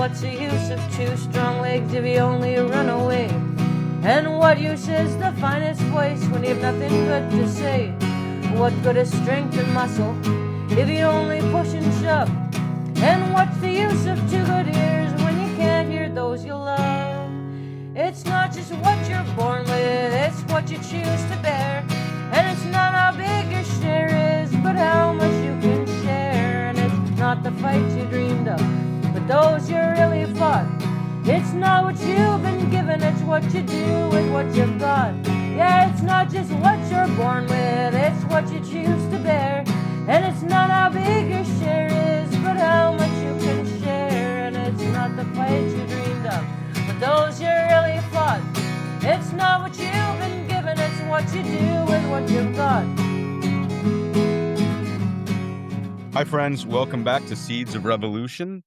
what's the use of two strong legs if you only run away? And what use is the finest voice when you have nothing good to say? What good is strength and muscle if you only push and shove? And what's the use of two good ears when you can't hear those you love? It's not just what you're born with, it's what you choose to bear. And it's not how big your share is, but how much you can share. And it's not the fights you dreamed of, but those you really fought. It's not what you've been given, it's what you do with what you've got. Yeah, it's not just what you're born with, it's what you choose to bear. And it's not how big your share is, but how much you can share. And it's not the fights you dreamed of, but those you really fought. It's not what you've been given, it's what you do with what you've got. Hi, friends. Welcome back to Seeds of Revolution.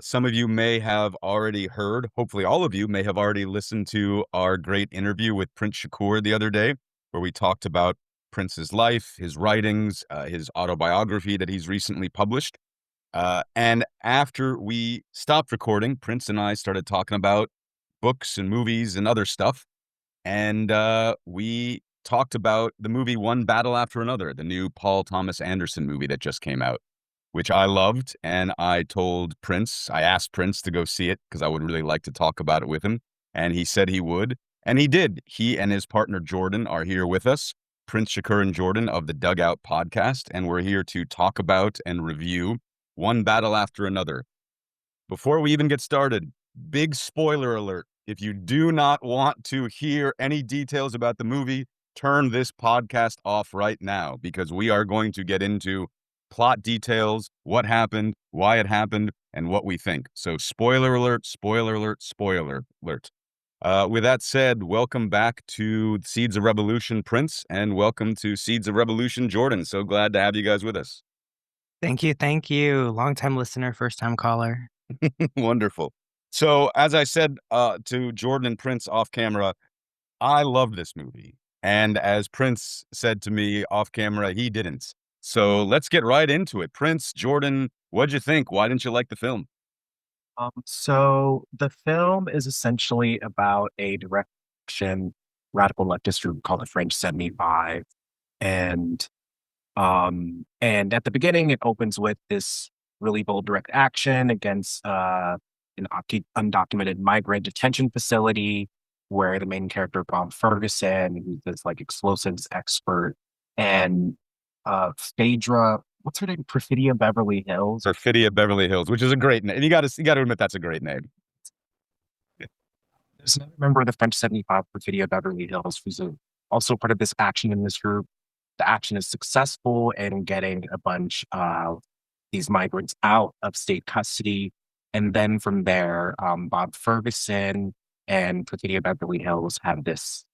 Some of you may have already heard, hopefully all of you may have already listened to our great interview with Prince Shakur the other day, where we talked about Prince's life, his writings, his autobiography that he's recently published. And after we stopped recording, Prince and I started talking about books and movies and other stuff. And we talked about the movie One Battle After Another, the new Paul Thomas Anderson movie that just came out, which I loved. And I asked Prince to go see it because I would really like to talk about it with him. And he said he would. And he did. He and his partner Jordan are here with us, Prince Shakur and Jordan of the Dugout podcast. And we're here to talk about and review One Battle After Another. Before we even get started, big spoiler alert. If you do not want to hear any details about the movie, turn this podcast off right now, because we are going to get into plot details, what happened, why it happened, and what we think. So spoiler alert, spoiler alert, spoiler alert. With that said, welcome back to Seeds of Revolution, Prince, and welcome to Seeds of Revolution, Jordan. So glad to have you guys with us. Thank you. Thank you. Long-time listener, first-time caller. Wonderful. So as I said to Jordan and Prince off camera, I love this movie. And as Prince said to me off camera, he didn't. So let's get right into it. Prince, Jordan, what'd you think? Why didn't you like the film? So the film is essentially about a direction radical leftist group called the French 75. And at the beginning, it opens with this really bold direct action against an undocumented migrant detention facility, where the main character, Bob Ferguson, who's this like explosives expert, and Phaedra, what's her name? Perfidia Beverly Hills. Perfidia Beverly Hills, which is a great name. And you got to admit that's a great name. There's another member of the French 75, Perfidia Beverly Hills, who's also part of this action in this group. The action is successful in getting a bunch of these migrants out of state custody. And then from there, Bob Ferguson and Perfidia Beverly Hills have this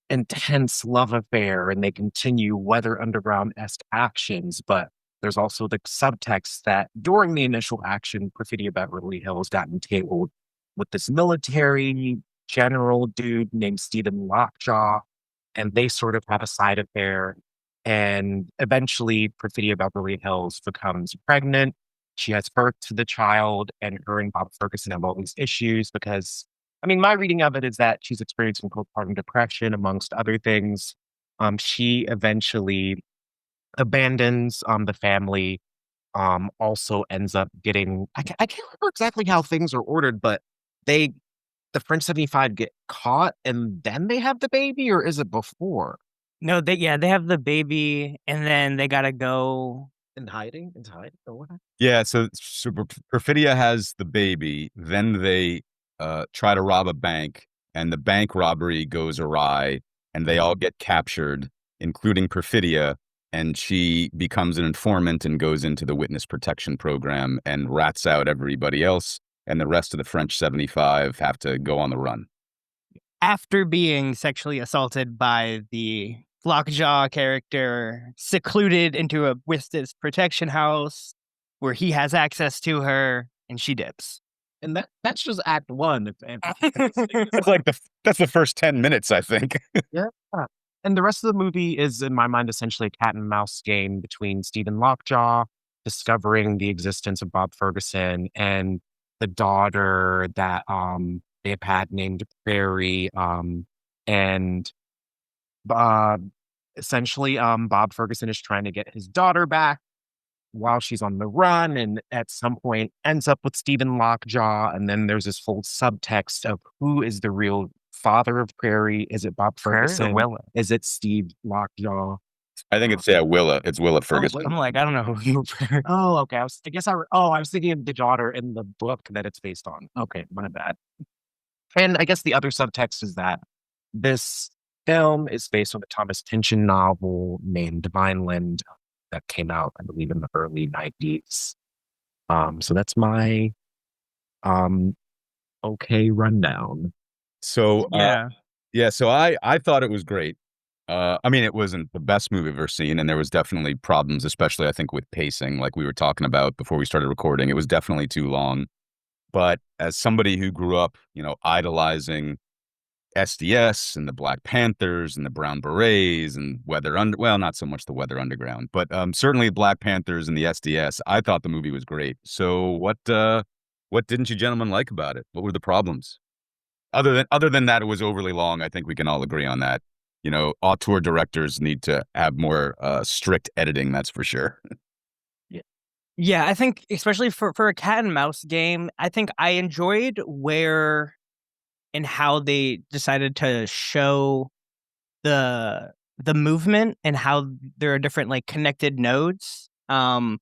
intense love affair, and they continue Weather Underground-esque actions. But there's also the subtext that during the initial action, Perfidia Beverly Hills got entangled with this military general dude named Stephen Lockjaw, and they sort of have a side affair. And eventually, Perfidia Beverly Hills becomes pregnant. She has birth to the child, and her and Bob Ferguson have all these issues because, I mean, my reading of it is that she's experiencing postpartum depression, amongst other things. She eventually abandons the family, also ends up getting, I can't remember exactly how things are ordered, but the French 75 get caught and then they have the baby, or is it before? No, they have the baby, and then they gotta go In hiding? Or what? Yeah, so Perfidia has the baby, then they try to rob a bank, and the bank robbery goes awry, and they all get captured, including Perfidia, and she becomes an informant and goes into the witness protection program and rats out everybody else, and the rest of the French 75 have to go on the run. after being sexually assaulted by the Lockjaw character, secluded into a witness protection house where he has access to her, and she dips. And that's just act one. That's the first 10 minutes, I think. Yeah. And the rest of the movie is, in my mind, essentially a cat and mouse game between Stephen Lockjaw discovering the existence of Bob Ferguson and the daughter that they've had named Prairie, and uh, essentially Bob Ferguson is trying to get his daughter back while she's on the run, and at some point ends up with Stephen Lockjaw, and then there's this whole subtext of who is the real father of Prairie. Is it Bob Prairie or Ferguson? Willa? Is it Steve Lockjaw? I think it's Willa. It's Willa Ferguson. I'm like, I don't know who you. Oh, okay. I was thinking of the daughter in the book that it's based on. Okay, my bad. And I guess the other subtext is that this film is based on a Thomas Pynchon novel named Vineland that came out, I believe, in the early 90s. So that's my okay rundown. So Yeah. so I thought it was great. I mean, it wasn't the best movie I've ever seen, and there was definitely problems, especially I think with pacing, like we were talking about before we started recording. It was definitely too long. But as somebody who grew up, idolizing SDS and the Black Panthers and the Brown Berets and well, not so much the Weather Underground, but certainly Black Panthers and the SDS, I thought the movie was great. So what didn't you gentlemen like about it? What were the problems? Other than that, it was overly long. I think we can all agree on that. Auteur directors need to have more strict editing. That's for sure. Yeah, I think especially for a cat and mouse game, I think I enjoyed where and how they decided to show the movement and how there are different like connected nodes. And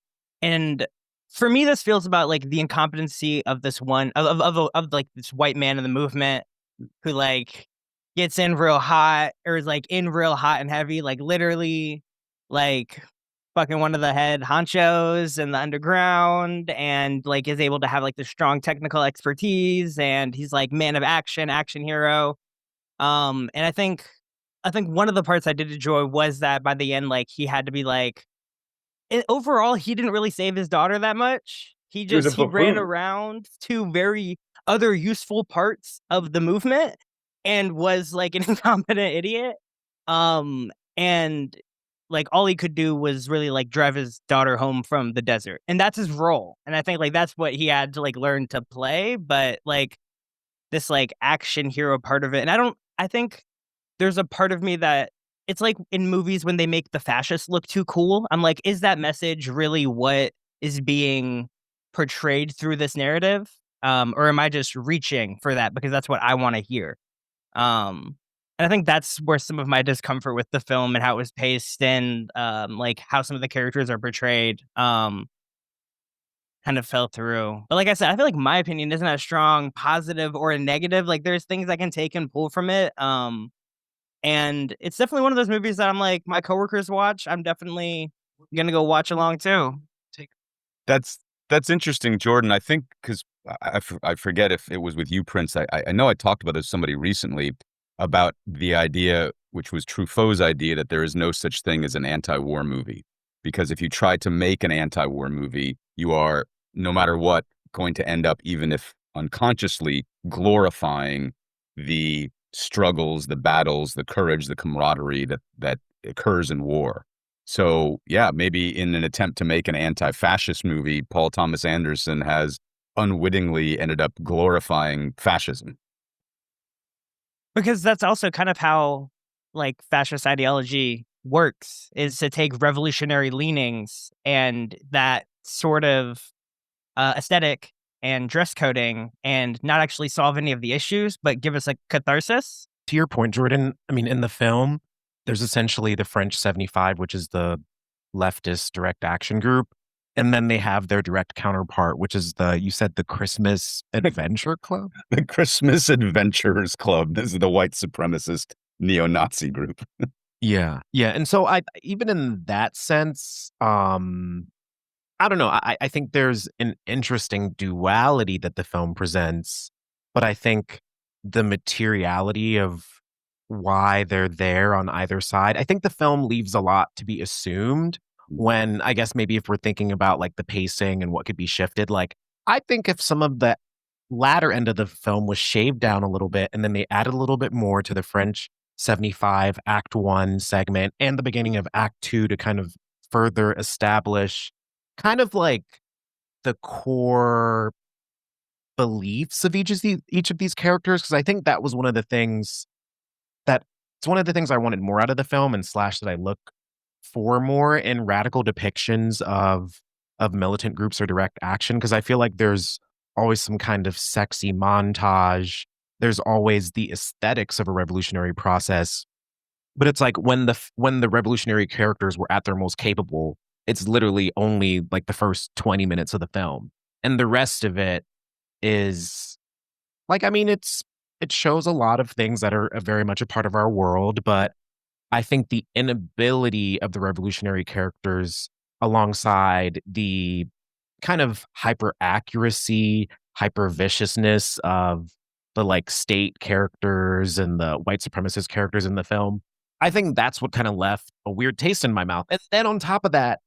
for me, this feels about like the incompetency of this one of like this white man in the movement who like gets in real hot or is like in real hot and heavy, like literally like fucking one of the head honchos in the underground, and like is able to have like the strong technical expertise, and he's like man of action hero. And I think one of the parts I did enjoy was that by the end, like he had to be like overall he didn't really save his daughter that much. He ran around to very other useful parts of the movement and was like an incompetent idiot. And like all he could do was really like drive his daughter home from the desert, and that's his role. And I think like that's what he had to like learn to play. But like this like action hero part of it, and I think there's a part of me that it's like in movies when they make the fascists look too cool. I'm like, is that message really what is being portrayed through this narrative? Or am I just reaching for that because that's what I want to hear? And I think that's where some of my discomfort with the film and how it was paced and like how some of the characters are portrayed kind of fell through. But like I said, I feel like my opinion isn't as strong, positive or a negative. Like there's things I can take and pull from it. And it's definitely one of those movies that I'm like, my coworkers watch. I'm definitely gonna go watch along too. That's interesting, Jordan. I think because I forget if it was with you, Prince. I know I talked about this with somebody recently about the idea, which was Truffaut's idea, that there is no such thing as an anti-war movie. Because if you try to make an anti-war movie, you are, no matter what, going to end up, even if unconsciously, glorifying the struggles, the battles, the courage, the camaraderie that occurs in war. So yeah, maybe in an attempt to make an anti-fascist movie, Paul Thomas Anderson has unwittingly ended up glorifying fascism. Because that's also kind of how like fascist ideology works, is to take revolutionary leanings and that sort of aesthetic and dress coding and not actually solve any of the issues, but give us a catharsis. To your point, Jordan, I mean, in the film, there's essentially the French 75, which is the leftist direct action group. And then they have their direct counterpart, which is you said the Christmas Adventure Club? The Christmas Adventurers Club. This is the white supremacist neo-Nazi group. Yeah. Yeah. And so even in that sense, I don't know. I think there's an interesting duality that the film presents, but I think the materiality of why they're there on either side, I think the film leaves a lot to be assumed. When I guess maybe if we're thinking about like the pacing and what could be shifted, like I think if some of the latter end of the film was shaved down a little bit and then they added a little bit more to the French 75 Act 1 segment and the beginning of Act 2 to kind of further establish kind of like the core beliefs of each of these characters, because I think that was one of the things that it's one of the things I wanted more out of the film, and slash that I look for more in radical depictions of militant groups or direct action, because I feel like there's always some kind of sexy montage. There's always the aesthetics of a revolutionary process, but it's like when the revolutionary characters were at their most capable, it's literally only like the first 20 minutes of the film, and the rest of it is like, I mean, it shows a lot of things that are very much a part of our world, but I think the inability of the revolutionary characters alongside the kind of hyper accuracy, hyper viciousness of the like state characters and the white supremacist characters in the film, I think that's what kind of left a weird taste in my mouth. And then on top of that,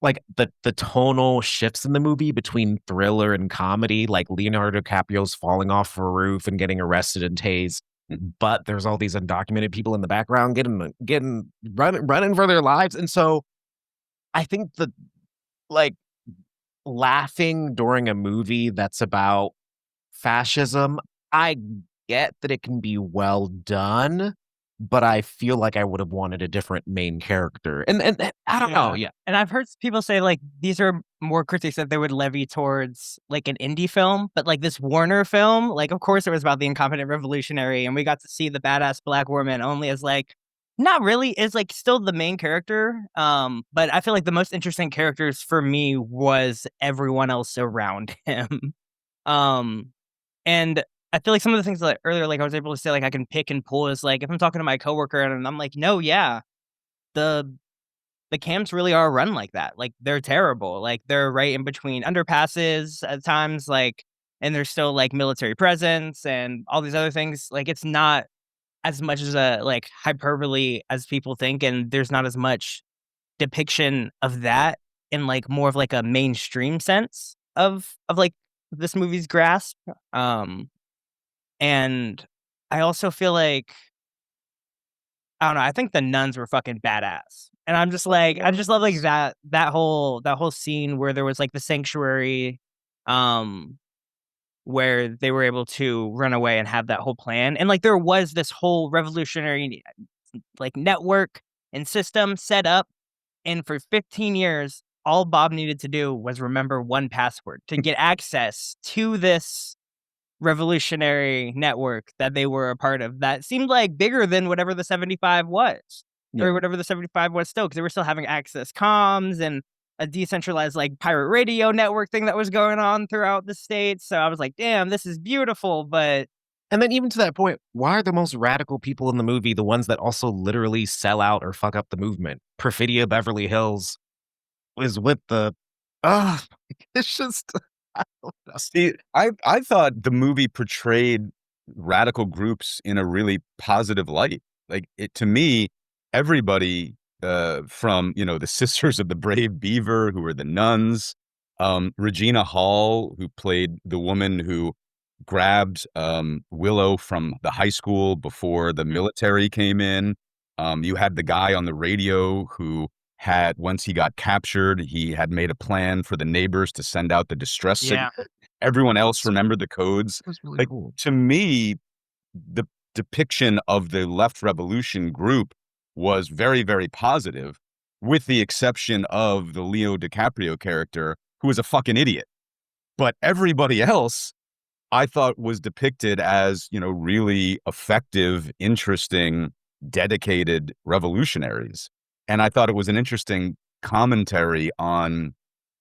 like the tonal shifts in the movie between thriller and comedy, like Leonardo DiCaprio's falling off a roof and getting arrested and tased, but there's all these undocumented people in the background running for their lives. And so I think the like laughing during a movie that's about fascism, I get that it can be well done, but I feel like I would have wanted a different main character. And I don't know. Yeah. And I've heard people say like these are more critics that they would levy towards like an indie film, but like this Warner film, like of course it was about the incompetent revolutionary, and we got to see the badass black woman only as like not really is like still the main character. But I feel like the most interesting characters for me was everyone else around him. And I feel like some of the things that earlier, like I was able to say, like I can pick and pull is like if I'm talking to my coworker and I'm like, no, yeah, the camps really are run like that. Like they're terrible. Like they're right in between underpasses at times, like, and there's still like military presence and all these other things. Like it's not as much as a like hyperbole as people think, and there's not as much depiction of that in like more of like a mainstream sense of like this movie's grasp. And I also feel like I don't know, I think the nuns were fucking badass. And I'm just like, I just love like that whole scene where there was like the sanctuary, where they were able to run away and have that whole plan. And like there was this whole revolutionary like network and system set up. And for 15 years, all Bob needed to do was remember one password to get access to this revolutionary network that they were a part of that seemed like bigger than whatever the 75 was. Yeah. Or whatever the 75 was still, because they were still having access comms and a decentralized like pirate radio network thing that was going on throughout the states. So I was like, damn, this is beautiful. But And then even to that point, why are the most radical people in the movie the ones that also literally sell out or fuck up the movement? Perfidia Beverly Hills is with the it's just I don't know. See, I thought the movie portrayed radical groups in a really positive light. Like it to me, everybody from the Sisters of the Brave Beaver, who were the nuns, Regina Hall, who played the woman who grabbed Willow from the high school before the military came in. You had the guy on the radio who had, once he got captured, he had made a plan for the neighbors to send out the distress signal. Everyone else remembered the codes. It was really Like, cool. to me, the depiction of the left revolution group was very, very positive, with the exception of the Leo DiCaprio character, who was a fucking idiot. But everybody else, I thought, was depicted as, really effective, interesting, dedicated revolutionaries. And I thought it was an interesting commentary on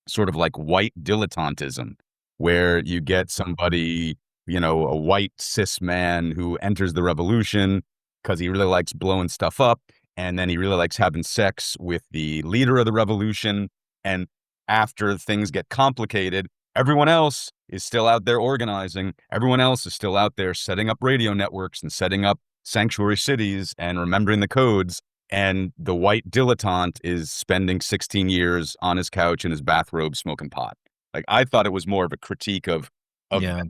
sort of like white dilettantism, where you get somebody, a white cis man who enters the revolution because he really likes blowing stuff up. And then he really likes having sex with the leader of the revolution. And after things get complicated, everyone else is still out there organizing. Everyone else is still out there setting up radio networks and setting up sanctuary cities and remembering the codes. And the white dilettante is spending 16 years on his couch in his bathrobe smoking pot. Like, I thought it was more of a critique of Yeah.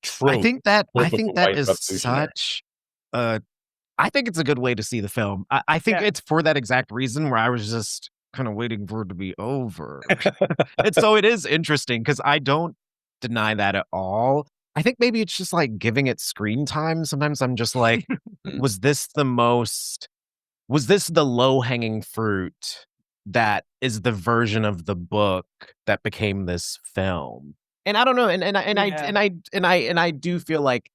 trope. I think that trope of the white is revolutionary. such I think it's a good way to see the film. I think Yeah. it's for that exact reason where I was just kind of waiting for it to be over. And so it is interesting because I don't deny that at all. I think maybe it's just like giving it screen time. Sometimes I'm just like, was this the low-hanging fruit that is the version of the book that became this film? And I don't know, and I do feel like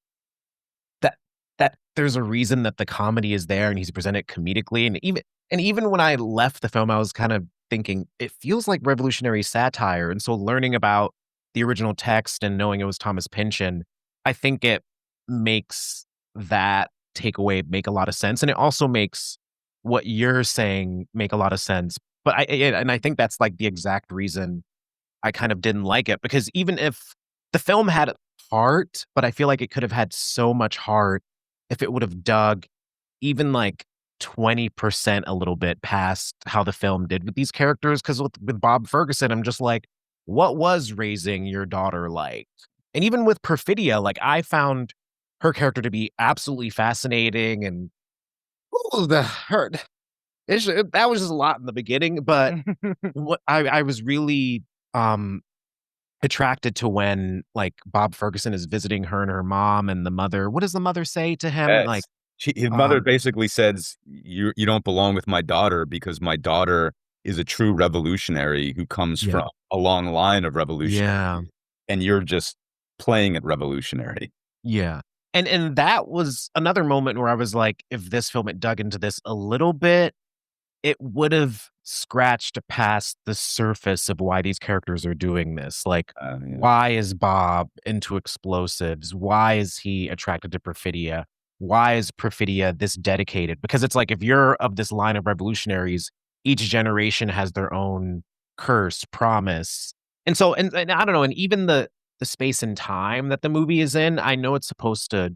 that there's a reason that the comedy is there and he's presented comedically. And even when I left the film, I was kind of thinking it feels like revolutionary satire. And so learning about the original text and knowing it was Thomas Pynchon, I think it makes that takeaway make a lot of sense. And it also makes what you're saying make a lot of sense. But I think that's like the exact reason I kind of didn't like it, because even if the film had heart, but I feel like it could have had so much heart if it would have dug even like 20% a little bit past how the film did with these characters. Because with Bob Ferguson, I'm just like, what was raising your daughter like? And even with Perfidia, like I found her character to be absolutely fascinating, and the hurt. That was just a lot in the beginning, but what I was really attracted to when like Bob Ferguson is visiting her and her mom and the mother. What does the mother say to him? Yes. Like His mother basically says, you don't belong with my daughter because my daughter is a true revolutionary who comes Yeah. from a long line of revolutionaries. Yeah. And you're just playing it revolutionary. Yeah. And that was another moment where I was like, if this film had dug into this a little bit, it would have scratched past the surface of why these characters are doing this. Like, Yeah. why is Bob into explosives? Why is he attracted to Perfidia? Why is Perfidia this dedicated? Because it's like, if you're of this line of revolutionaries, each generation has their own curse, promise. And so, and I don't know, and even the space and time that the movie is in, I know it's supposed to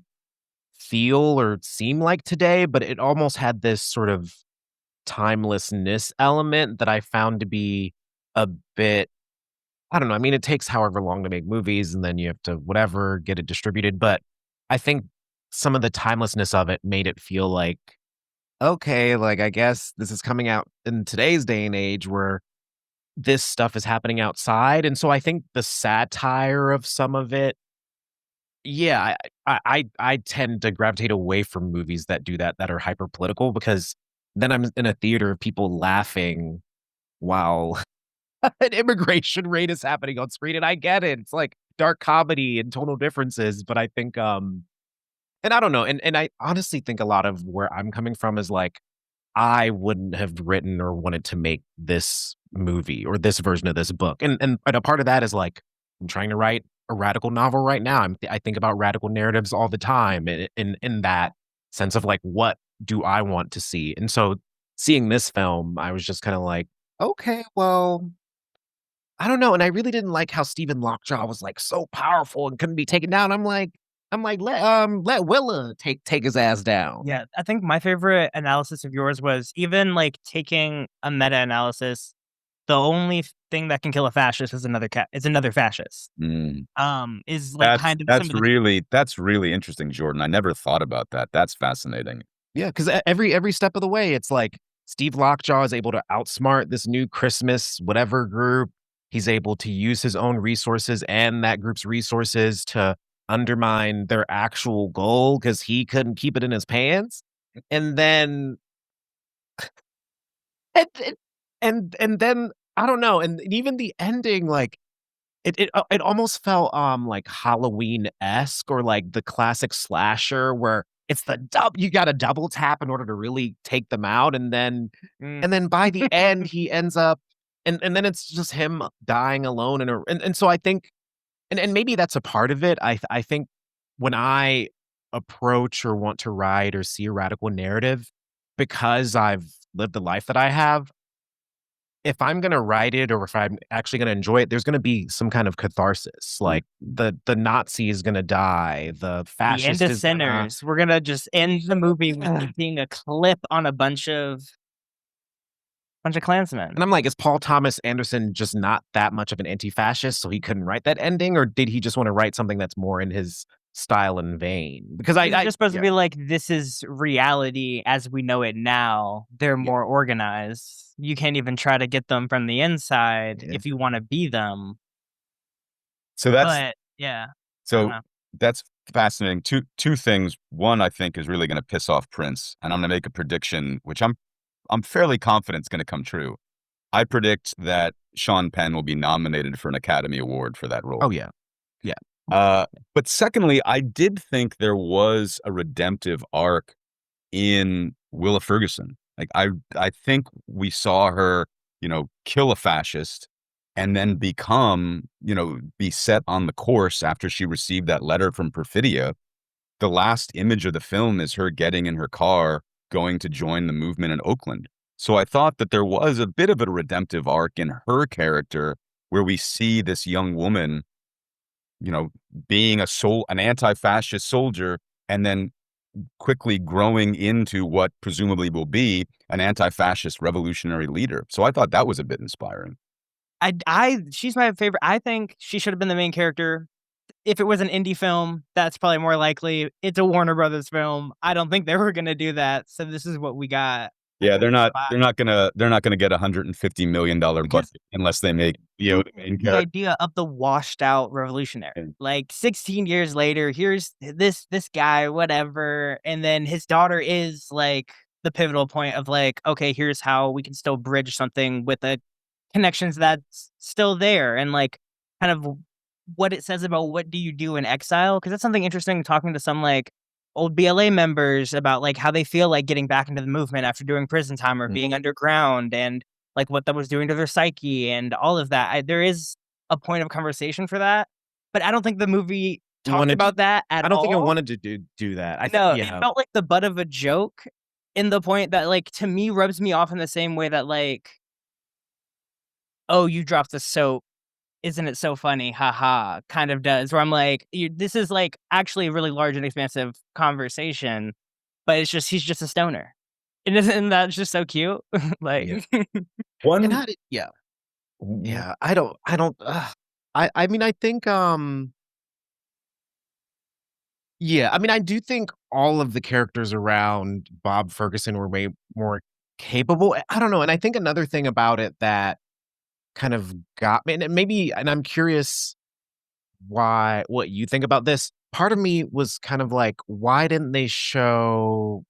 feel or seem like today, but it almost had this sort of timelessness element that I found to be a bit, I don't know. I mean, it takes however long to make movies and then you have to whatever, get it distributed. But I think some of the timelessness of it made it feel like, okay, like I guess this is coming out in today's day and age where this stuff is happening outside. And so I think the satire of some of it, yeah, I tend to gravitate away from movies that do that are hyper political, because then I'm in a theater of people laughing while an immigration raid is happening on screen, and I get it. It's like dark comedy and tonal differences, but I think, and I don't know, and I honestly think a lot of where I'm coming from is like, I wouldn't have written or wanted to make this movie or this version of this book, and a part of that is like, I'm trying to write a radical novel right now. I think about radical narratives all the time in that sense of like, what do I want to see? And so seeing this film, I was just kind of like, okay, well, I don't know. And I really didn't like how Stephen Lockjaw was like so powerful and couldn't be taken down. I'm like, let Willa take his ass down. Yeah, I think my favorite analysis of yours was even like taking a meta analysis. The only thing that can kill a fascist is another fascist. Is like kind of that's really interesting, Jordan. I never thought about that. That's fascinating. Yeah, because every step of the way, it's like Steve Lockjaw is able to outsmart this new Christmas whatever group. He's able to use his own resources and that group's resources to undermine their actual goal because he couldn't keep it in his pants. And then and then I don't know, and even the ending, like it almost felt like Halloween-esque, or like the classic slasher where it's you got to double tap in order to really take them out, and then by the end he ends up and then it's just him dying alone and so I think and maybe that's a part of it. I think when I approach or want to write or see a radical narrative, because I've lived the life that I have, if I'm gonna write it or if I'm actually gonna enjoy it, there's gonna be some kind of catharsis. Like the Nazi is gonna die, the fascist the end of is Sinners. We're gonna just end the movie with being a clip on a bunch of Klansmen. And I'm like, is Paul Thomas Anderson just not that much of an anti-fascist, so he couldn't write that ending, or did he just want to write something that's more in his style and vein? Because It's just supposed to be like, this is reality as we know it now. They're more organized. You can't even try to get them from the inside if you want to be them. So that's Yeah. I So don't know. that's fascinating. Two things. One, I think, is really going to piss off Prince, and I'm going to make a prediction, which I'm fairly confident is going to come true. I predict that Sean Penn will be nominated for an Academy Award for that role. Oh yeah. But secondly, I did think there was a redemptive arc in Willa Ferguson. Like I think we saw her, kill a fascist and then be set on the course after she received that letter from Perfidia. The last image of the film is her getting in her car, going to join the movement in Oakland. So I thought that there was a bit of a redemptive arc in her character where we see this young woman, being an anti-fascist soldier and then quickly growing into what presumably will be an anti-fascist revolutionary leader. So I thought that was a bit inspiring. She's my favorite. I think she should have been the main character. If it was an indie film, that's probably more likely. It's a Warner Brothers film. I don't think they were going to do that. So this is what we got. Yeah, they're not gonna get $150 million budget unless they make the main The character. idea of the washed out revolutionary. Like 16 years later, here's this guy, whatever, and then his daughter is like the pivotal point of like, okay, here's how we can still bridge something with the connections that's still there, and like kind of what it says about what do you do in exile, because that's something interesting talking to some like old BLA members about like how they feel like getting back into the movement after doing prison time or being underground, and like what that was doing to their psyche and all of that. There is a point of conversation for that, but I don't think the movie talked about that at all. I don't think it wanted to do that. It felt like the butt of a joke, in the point that like to me rubs me off in the same way that like, oh, you dropped the soap, isn't it so funny? Haha, kind of does. Where I'm like, this is like actually a really large and expansive conversation, but it's just he's just a stoner, and that's just so cute. Like One, yeah. I don't. I mean, I think. Yeah, I mean, I do think all of the characters around Bob Ferguson were way more capable. I don't know, and I think another thing about it that kind of got me, and I'm curious what you think about this. Part of me was kind of like, why didn't they show?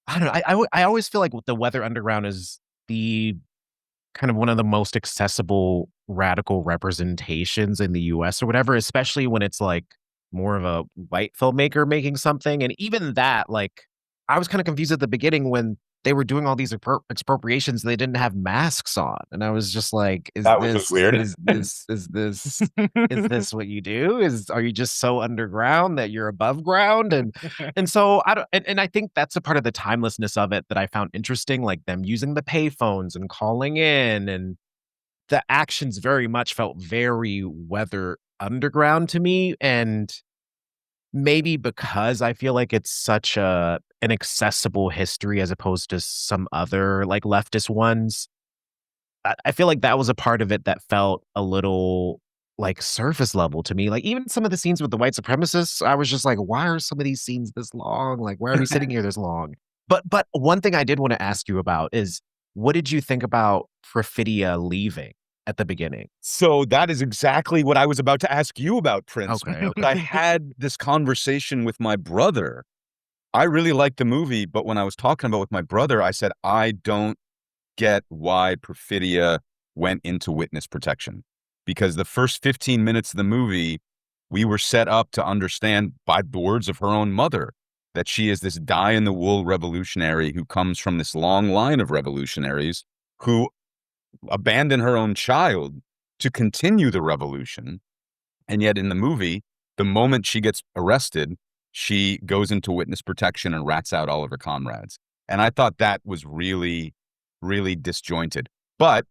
I don't know. I always feel like the Weather Underground is the kind of one of the most accessible radical representations in the US or whatever, especially when it's like more of a white filmmaker making something. And even that, like, I was kind of confused at the beginning when they were doing all these expropriations, they didn't have masks on. And I was just like, That was just weird. Is this what you do? Are you just so underground that you're above ground? And so I don't, and I think that's a part of the timelessness of it that I found interesting, like them using the payphones and calling in, and the actions very much felt very Weather Underground to me. And maybe because I feel like it's such an accessible history as opposed to some other like leftist ones, I feel like that was a part of it that felt a little like surface level to me. Like even some of the scenes with the white supremacists, I was just like, why are some of these scenes this long? Like, why are we sitting here this long? But one thing I did want to ask you about is, what did you think about Perfidia leaving at the beginning? So that is exactly what I was about to ask you about, Prince. Okay. I had this conversation with my brother. I really liked the movie, but when I was talking about it with my brother, I said, I don't get why Perfidia went into witness protection, because the first 15 minutes of the movie, we were set up to understand by the words of her own mother that she is this die-in-the-wool revolutionary who comes from this long line of revolutionaries who abandon her own child to continue the revolution. And yet in the movie, the moment she gets arrested, she goes into witness protection and rats out all of her comrades. And I thought that was really, really disjointed. But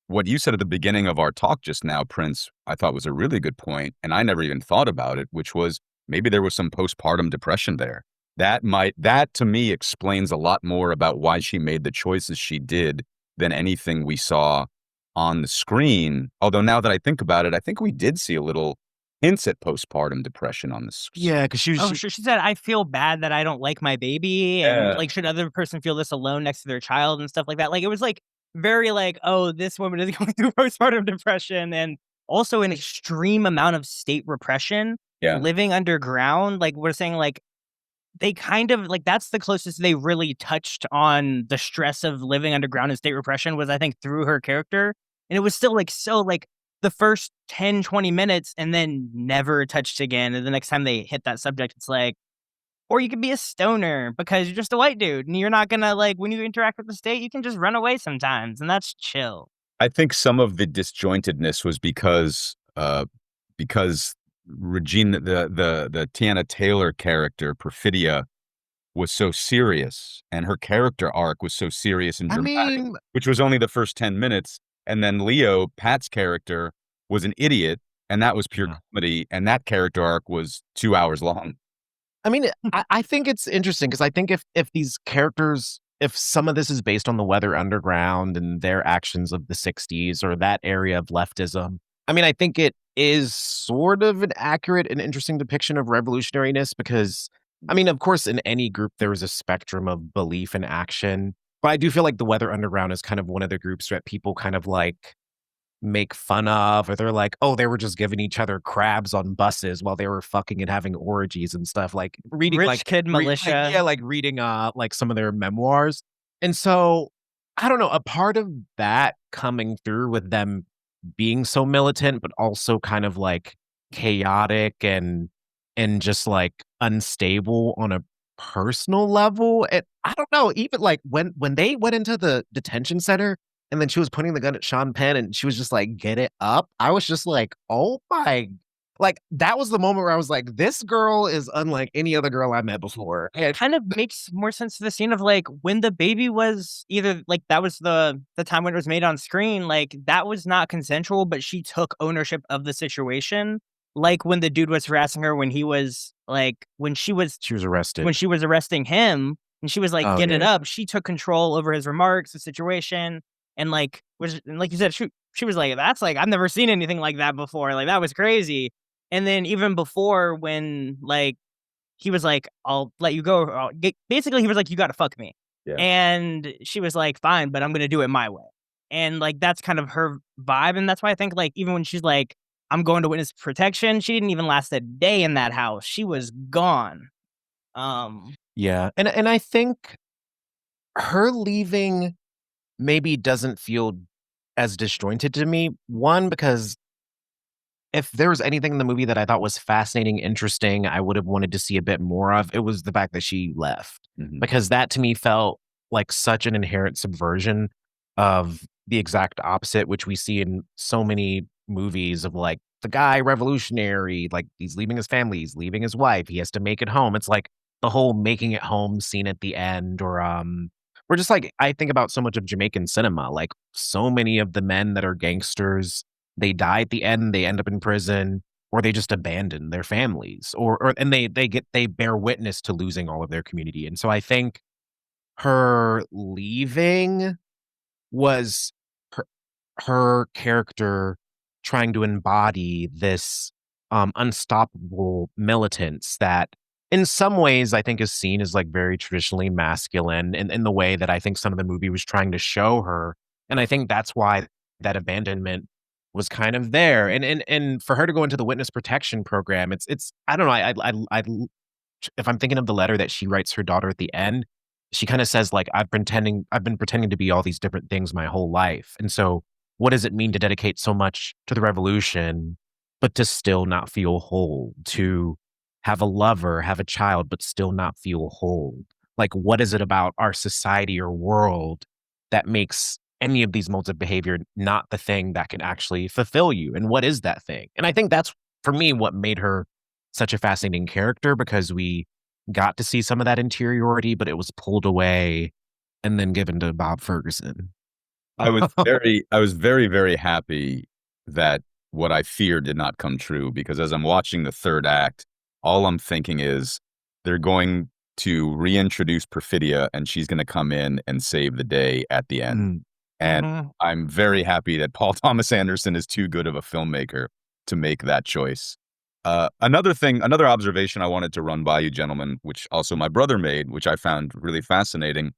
what you said at the beginning of our talk just now, Prince, I thought was a really good point, and I never even thought about it, which was maybe there was some postpartum depression there. That to me explains a lot more about why she made the choices she did than anything we saw on the screen. Although now that I think about it, I think we did see a little hints at postpartum depression on the screen. Yeah, because she said, I feel bad that I don't like my baby, and Yeah. like, should other person feel this alone next to their child and stuff like that. Like, it was like very like, oh, this woman is going through postpartum depression, and also an extreme amount of state repression, Yeah. living underground. Like we're saying, like they kind of like that's the closest they really touched on the stress of living underground and state repression was I think through her character. And it was still like so like the first 10, 20 minutes and then never touched again. And the next time they hit that subject, it's like, or you could be a stoner because you're just a white dude and you're not gonna like when you interact with the state, you can just run away sometimes and that's chill. I think some of the disjointedness was because Regina, the Tiana Taylor character, Perfidia, was so serious, and her character arc was so serious and I dramatic, mean, which was only the first 10 minutes. And then Leo, Pat's character, was an idiot, and that was pure Yeah. comedy, and that character arc was 2 hours long. I mean, I think it's interesting because I think if these characters, if some of this is based on the Weather Underground and their actions of the 60s or that area of leftism, I mean, I think it is sort of an accurate and interesting depiction of revolutionariness because, I mean, of course, in any group, there is a spectrum of belief and action. But I do feel like the Weather Underground is kind of one of the groups that people kind of like make fun of, or they're like, oh, they were just giving each other crabs on buses while they were fucking and having orgies and stuff. Like reading Rich like Kid Militia. like reading like some of their memoirs. And so I don't know, a part of that coming through with them being so militant, but also kind of like chaotic and just like unstable on a personal level. And I don't know, even like when they went into the detention center and then she was pointing the gun at Sean Penn and she was just like, get it up. I was just like, oh my, like that was the moment where I was like, this girl is unlike any other girl I met before. And Kind of makes more sense to the scene of like when the baby was either like that was the time when it was made on screen, like that was not consensual, but she took ownership of the situation. Like when the dude was harassing her when he was like when she was arrested. arresting him and she was like, Oh, get it yeah. up. She took control over his remarks, the situation, and like was and like you said, she was like, that's like I've never seen anything like that before. Like that was crazy. And then even before when like he was like, I'll let you go. Basically, he was like, you got to fuck me. Yeah. And she was like, fine, but I'm going to do it my way. And like, that's kind of her vibe. And that's why I think like, even when she's like, I'm going to witness protection, she didn't even last a day in that house. She was gone. Yeah. And I think her leaving maybe doesn't feel as disjointed to me. One, because if there was anything in the movie that I thought was fascinating, interesting, I would have wanted to see a bit more of, it was the fact that she left. Mhm. Because that to me felt like such an inherent subversion of the exact opposite, which we see in so many movies of like the guy revolutionary, like he's leaving his family, he's leaving his wife, he has to make it home. It's like the whole making it home scene at the end, or we're just like, I think about so much of Jamaican cinema, like so many of the men that are gangsters, they die at the end, they end up in prison, or they just abandon their families, or and they bear witness to losing all of their community. And so I think her leaving was her character trying to embody this unstoppable militance that in some ways I think is seen as like very traditionally masculine in the way that I think some of the movie was trying to show her. And I think that's why that abandonment was kind of there. And for her to go into the witness protection program, it's I don't know, I if I'm thinking of the letter that she writes her daughter at the end, she kind of says like I've been pretending to be all these different things my whole life. And so what does it mean to dedicate so much to the revolution but to still not feel whole, to have a lover, have a child but still not feel whole? Like what is it about our society or world that makes any of these modes of behavior not the thing that can actually fulfill you? And what is that thing? And I think that's for me what made her such a fascinating character, because we got to see some of that interiority, but it was pulled away and then given to Bob Ferguson. I was very, very happy that what I feared did not come true, because as I'm watching the third act, all I'm thinking is they're going to reintroduce Perfidia and she's going to come in and save the day at the end. And I'm very happy that Paul Thomas Anderson is too good of a filmmaker to make that choice. Another observation I wanted to run by you gentlemen, which also my brother made, which I found really fascinating.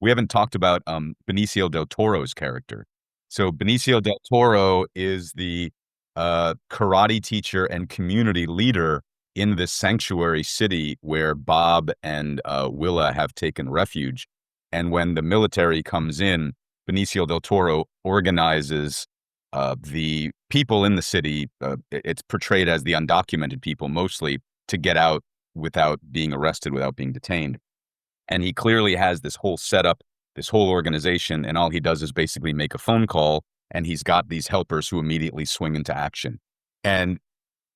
We haven't talked about Benicio del Toro's character. So Benicio del Toro is the karate teacher and community leader in this sanctuary city where Bob and Willa have taken refuge. And when the military comes in, Benicio del Toro organizes the people in the city. It's portrayed as the undocumented people mostly, to get out without being arrested, without being detained. And he clearly has this whole setup, this whole organization, and all he does is basically make a phone call, and he's got these helpers who immediately swing into action. And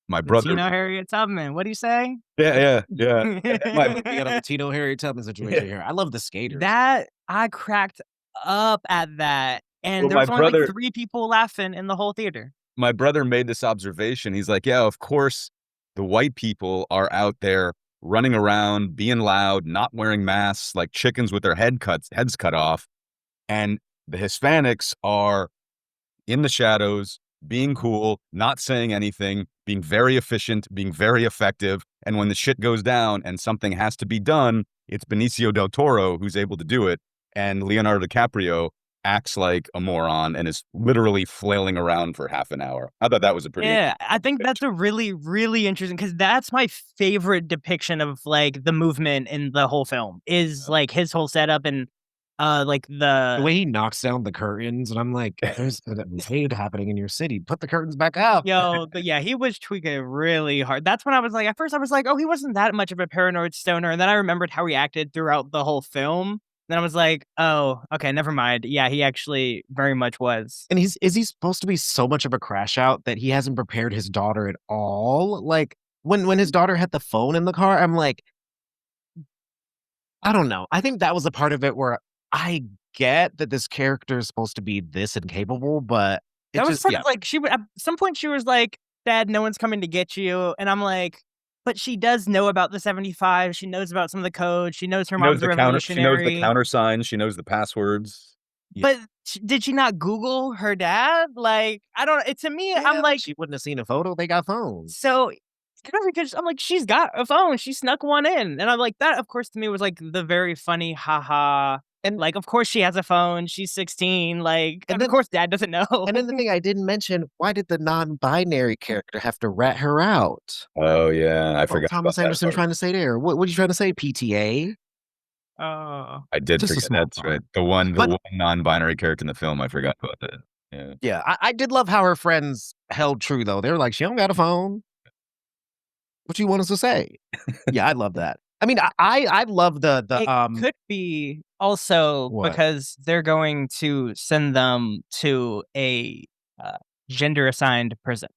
my brother, Latino Harriet Tubman. What do you say? yeah. We got a Latino Harriet Tubman situation here. I love the skaters. That I cracked up at that, and Well, there was my only brother- like 3 people laughing in the whole theater. My brother made this observation. He's like, yeah, of course, the white people are out there running around, being loud, not wearing masks, like chickens with their heads cut off. And the Hispanics are in the shadows, being cool, not saying anything, being very efficient, being very effective. And when the shit goes down and something has to be done, it's Benicio del Toro who's able to do it. And Leonardo DiCaprio acts like a moron and is literally flailing around for half an hour. I thought that was a pretty... Yeah, I think that's a really, really interesting, because that's my favorite depiction of like the movement in the whole film is like his whole setup and like The the way he knocks down the curtains, and I'm like, there's a raid happening in your city. Put the curtains back up. but yeah, he was tweaking really hard. That's when I was like, at first I was like, oh, he wasn't that much of a paranoid stoner, and then I remembered how he acted throughout the whole film. Then I was like, oh, okay, never mind. Yeah, he actually very much was. And is he supposed to be so much of a crash out that he hasn't prepared his daughter at all? Like when his daughter had the phone in the car, I'm like, I don't know. I think that was a part of it where I get that this character is supposed to be this incapable, but it That was just part of, like, she would at some point she was like, Dad, no one's coming to get you. And I'm like, but she does know about the 75. She knows about some of the codes. She knows her She knows mom's a the revolutionary. countersigns. She knows the passwords. But did she not Google her dad? Like, I don't. To me, Yeah, I'm like, she wouldn't have seen a photo. They got phones. so because I'm like, she's got a phone. She snuck one in, and I'm like, that. Of course, to me was like the very funny, haha. And like, of course, she has a phone. She's 16. Like, And and then- of course, Dad doesn't know. And then the thing I didn't mention, why did the non-binary character have to rat her out? Oh yeah, I What forgot. Thomas about that Anderson part. trying to say there? What are you trying to say? PTA? Oh. I did Just a forget. small That's part. right. The one But- non-binary character in the film. I forgot about that. Yeah. Yeah, I did love how her friends held true though. They were like, she don't got a phone. What you want us to say? Yeah, I love that. I mean, I love the It could be also What? because they're going to send them to a gender assigned prison,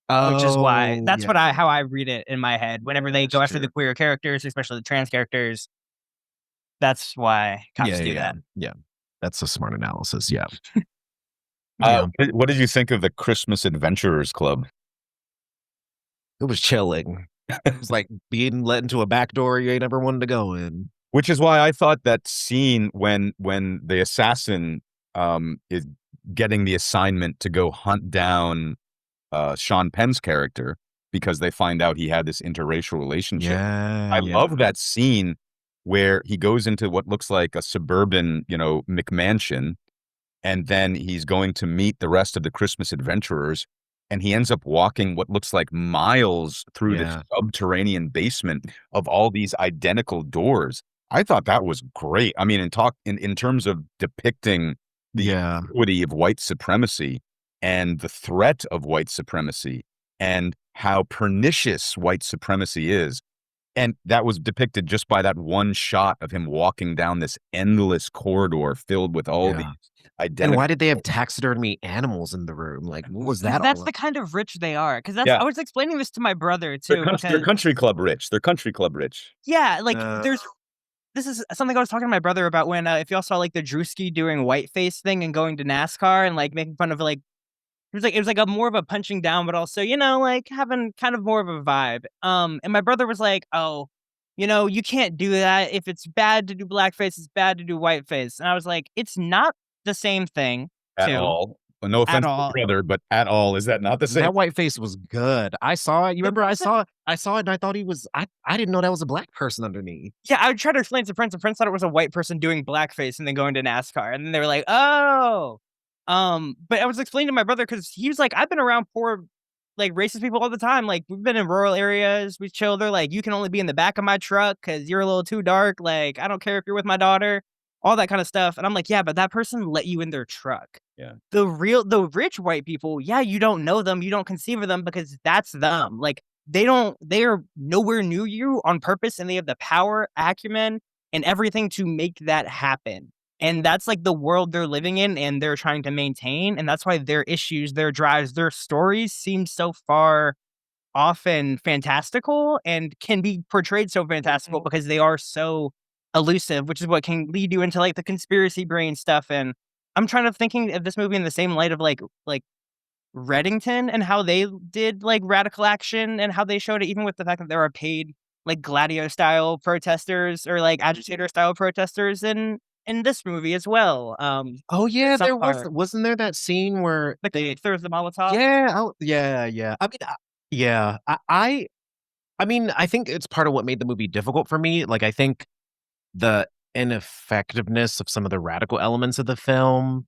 which is why that's what how I read it in my head. Whenever they go That's after the true. queer characters, especially the trans characters, that's why cops do that. Yeah, that's a smart analysis. Yeah. What did you think of the Christmas Adventurers Club? It was chilling. It was like being let into a back door you ain't ever wanted to go in. Which is why I thought that scene when the assassin is getting the assignment to go hunt down Sean Penn's character because they find out he had this interracial relationship. Yeah. I love that scene where he goes into what looks like a suburban, McMansion, and then he's going to meet the rest of the Christmas adventurers, and he ends up walking what looks like miles through Yeah. this subterranean basement of all these identical doors. I thought that was great. I mean, in terms of depicting the equity of white supremacy and the threat of white supremacy and how pernicious white supremacy is. And that was depicted just by that one shot of him walking down this endless corridor filled with all these identical. And why did they have taxidermy animals in the room? Like, what was that? That's all the kind of rich they are. Because Yeah. I was explaining this to my brother too. They're country club rich. They're country club rich. Yeah, like Uh. this is something I was talking to my brother about when if y'all saw like the Drewski doing whiteface thing and going to NASCAR and like making fun of like it was like a more of a punching down, but also, like having kind of more of a vibe. And my brother was like, oh, you can't do that. If it's bad to do blackface, it's bad to do whiteface. And I was like, it's not the same thing. At too. all. Well, no offense to all. your brother, but at all. Is that not the same? That white face was good. I saw it. You remember I saw it and I thought he was I didn't know that was a black person underneath. Yeah, I would try to explain to Prince, and Prince thought it was a white person doing blackface and then going to NASCAR. And then they were like, oh, But I was explaining to my brother because he was like, I've been around poor, like racist people all the time. Like we've been in rural areas, we chill. They're like, you can only be in the back of my truck because you're a little too dark. Like I don't care if you're with my daughter, all that kind of stuff. And I'm like, yeah, but that person let you in their truck. Yeah. The rich white people, yeah, you don't know them, you don't conceive of them because that's them. Like they are nowhere near you on purpose, and they have the power, acumen, and everything to make that happen. And that's like the world they're living in and they're trying to maintain. And that's why their issues, their drives, their stories seem so far often fantastical and can be portrayed so fantastical because they are so elusive, which is what can lead you into like the conspiracy brain stuff. And I'm trying to thinking of this movie in the same light of like Reddington and how they did like radical action and how they showed it, even with the fact that there are paid like Gladio style protesters or like agitator style protesters in this movie as well. Oh yeah, Some there was part. wasn't there that scene where Like they there's the Molotov. yeah, yeah. I mean, yeah, I mean, I think it's part of what made the movie difficult for me. Like, I think the ineffectiveness of some of the radical elements of the film,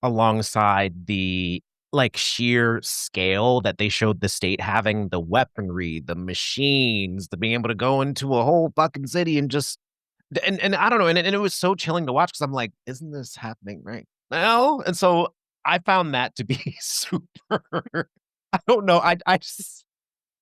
alongside the like sheer scale that they showed the state having, the weaponry, the machines, the being able to go into a whole fucking city and just and I don't know, and it was so chilling to watch because I'm like, isn't this happening right now? And so I found that to be super. I don't know. I just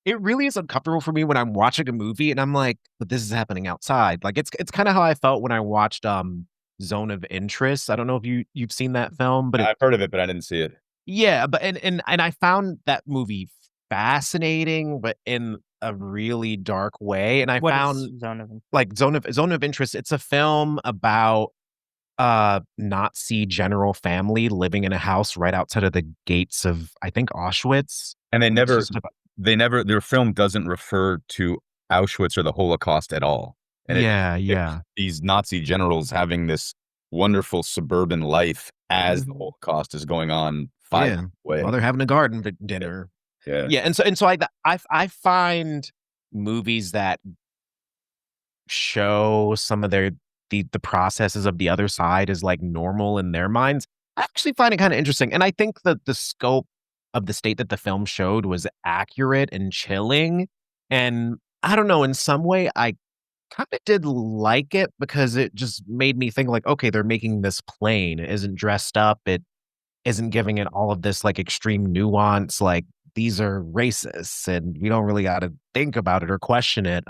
it really is uncomfortable for me when I'm watching a movie and I'm like, but this is happening outside. Like it's kind of how I felt when I watched Zone of Interest. I don't know if you've seen that film, but I've heard of it, but I didn't see it. yeah, but and I found that movie fascinating, but in a really dark way. And I What found is Zone of like Zone of Interest, it's a film about Nazi general family living in a house right outside of the gates of I think Auschwitz. And It's just about- their film doesn't refer to Auschwitz or the Holocaust at all. And yeah. these Nazi generals having this wonderful suburban life as the Holocaust is going on five Yeah. away. While they're having a garden dinner. Yeah. Yeah, and so I find movies that show some of the processes of the other side is like normal in their minds. I actually find it kind of interesting, and I think that the scope of the state that the film showed was accurate and chilling. And I don't know, in some way, I kind of did like it because it just made me think like, okay, they're making this plain. It isn't dressed up. It isn't giving it all of this like extreme nuance. Like these are racists, and we don't really got to think about it or question it.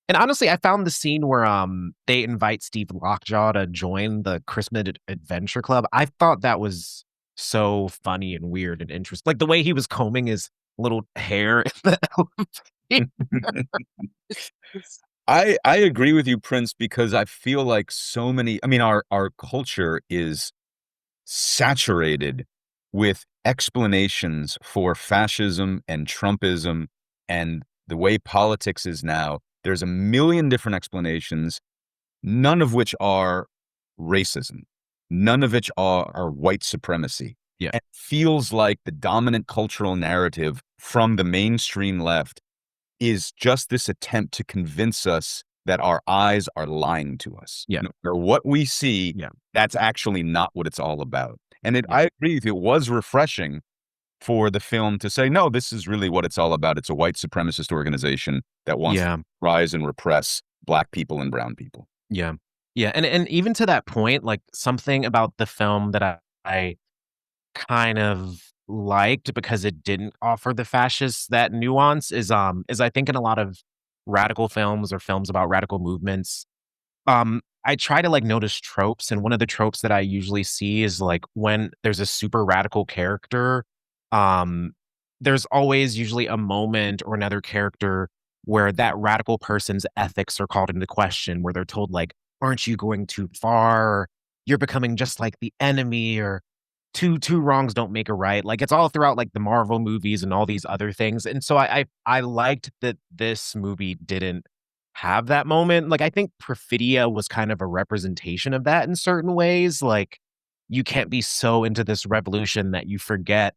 And honestly, I found the scene where they invite Steve Lockjaw to join the Christmas Adventure Club. I thought that was so funny and weird and interesting. Like the way he was combing his little hair in the elevator. I agree with you, Prince, because I feel like so many, I mean, our culture is saturated with explanations for fascism and Trumpism and the way politics is now. There's a million different explanations, none of which are racism, none of which are white supremacy. Yeah. It feels like the dominant cultural narrative from the mainstream left is just this attempt to convince us that our eyes are lying to us. Yeah. No matter what we see, Yeah. that's actually not what it's all about. And Yeah. I agree with you. It was refreshing for the film to say, no, this is really what it's all about. It's a white supremacist organization that wants Yeah. to rise and repress Black people and brown people. Yeah. Yeah. And even to that point, like something about the film that I kind of liked because it didn't offer the fascists that nuance is I think in a lot of radical films or films about radical movements, I try to like notice tropes, and one of the tropes that I usually see is like when there's a super radical character, um, there's always usually a moment or another character where that radical person's ethics are called into question, where they're told like, aren't you going too far? Or, you're becoming just like the enemy, or two wrongs don't make a right. Like it's all throughout like the Marvel movies and all these other things. And so I liked that this movie didn't have that moment. Like I think Perfidia was kind of a representation of that in certain ways. Like you can't be so into this revolution that you forget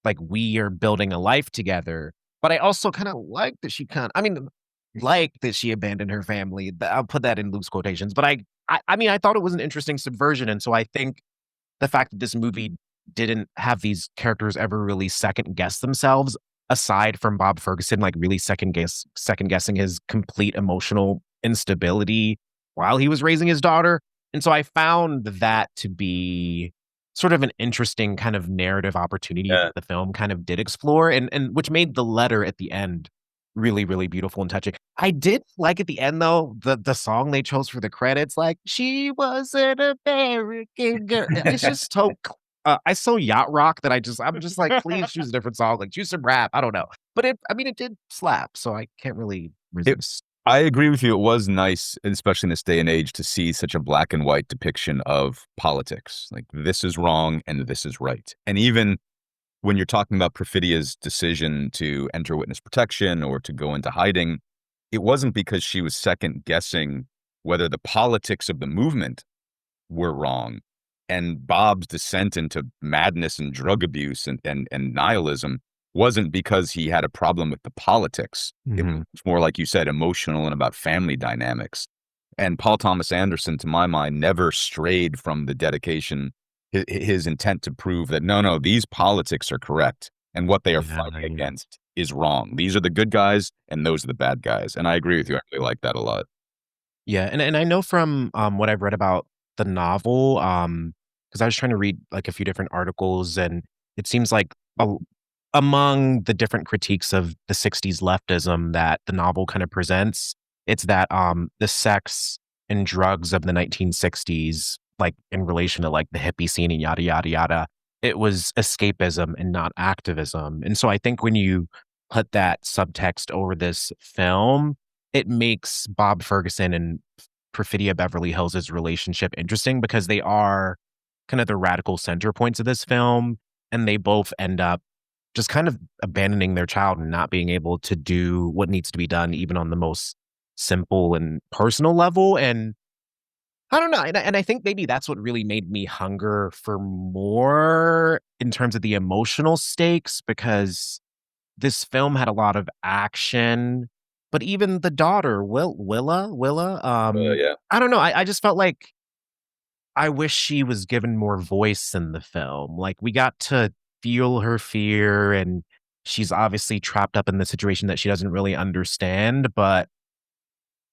like we are building a life together. But I also kind of like that like that she abandoned her family. I'll put that in loose quotations. But I mean I thought it was an interesting subversion. And so I think the fact that this movie didn't have these characters ever really second guess themselves, aside from Bob Ferguson, like really second guessing his complete emotional instability while he was raising his daughter. And so I found that to be sort of an interesting kind of narrative opportunity Yeah. that the film kind of did explore, and which made the letter at the end really, really beautiful and touching. I did like at the end though, the song they chose for the credits, like "She was an American girl." It's just so I so yacht rock that I'm just like, please choose a different song, like choose some rap. I don't know, but it did slap, so I can't really resist. I agree with you. It was nice, especially in this day and age, to see such a black and white depiction of politics. Like, this is wrong and this is right. And even when you're talking about Perfidia's decision to enter witness protection or to go into hiding, it wasn't because she was second guessing whether the politics of the movement were wrong. And Bob's descent into madness and drug abuse and nihilism wasn't because he had a problem with the politics. It was more, like you said, emotional and about family dynamics. And Paul Thomas Anderson, to my mind, never strayed from the dedication, his intent to prove that, no, these politics are correct. And what they are fighting against is wrong. These are the good guys and those are the bad guys. And I agree with you. I really like that a lot. Yeah, and I know from what I've read about the novel, because I was trying to read like a few different articles, and it seems like among the different critiques of the 60s leftism that the novel kind of presents, it's that the sex and drugs of the 1960s, like in relation to like the hippie scene and yada yada yada, it was escapism and not activism. And so I think when you put that subtext over this film, it makes Bob Ferguson and Perfidia Beverly Hills' relationship interesting because they are kind of the radical center points of this film, and they both end up just kind of abandoning their child and not being able to do what needs to be done, even on the most simple and personal level. And I don't know. And I think maybe that's what really made me hunger for more in terms of the emotional stakes, because this film had a lot of action, but even the daughter, Willa, Yeah. I don't know. I just felt like I wish she was given more voice in the film. Like, we got to feel her fear, and she's obviously trapped up in the situation that she doesn't really understand. But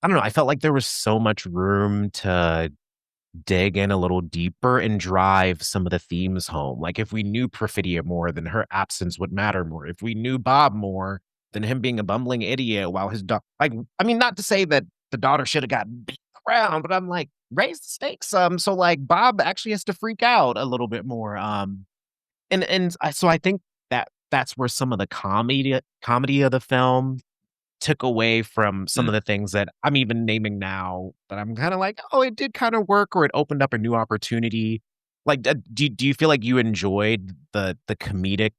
I don't know. I felt like there was so much room to dig in a little deeper and drive some of the themes home. Like, if we knew Perfidia more, then her absence would matter more. If we knew Bob more, then him being a bumbling idiot while his daughter, like, I mean, not to say that the daughter should have got beat around, but I'm like, raise the stakes some. So like Bob actually has to freak out a little bit more. So I think that that's where some of the comedy of the film took away from some of the things that I'm even naming now, that I'm kind of like, oh, it did kind of work, or it opened up a new opportunity. Like, do you feel like you enjoyed the comedic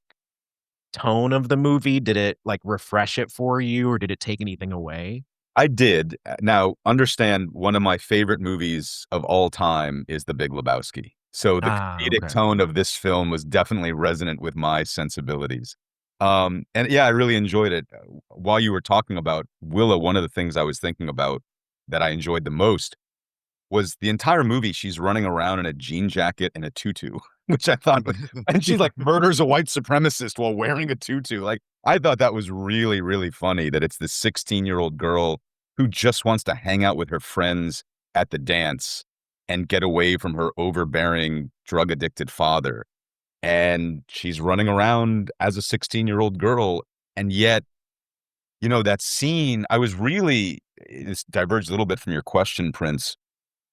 tone of the movie? Did it like refresh it for you, or did it take anything away? I did. Now, understand, one of my favorite movies of all time is The Big Lebowski. So the comedic Okay. tone of this film was definitely resonant with my sensibilities. And yeah, I really enjoyed it. While you were talking about Willa, one of the things I was thinking about that I enjoyed the most was the entire movie. She's running around in a jean jacket and a tutu, which I thought, and she like murders a white supremacist while wearing a tutu. Like, I thought that was really, really funny that it's this 16-year-old girl who just wants to hang out with her friends at the dance and get away from her overbearing, drug-addicted father. And she's running around as a 16-year-old girl. And yet, that scene, this diverged a little bit from your question, Prince,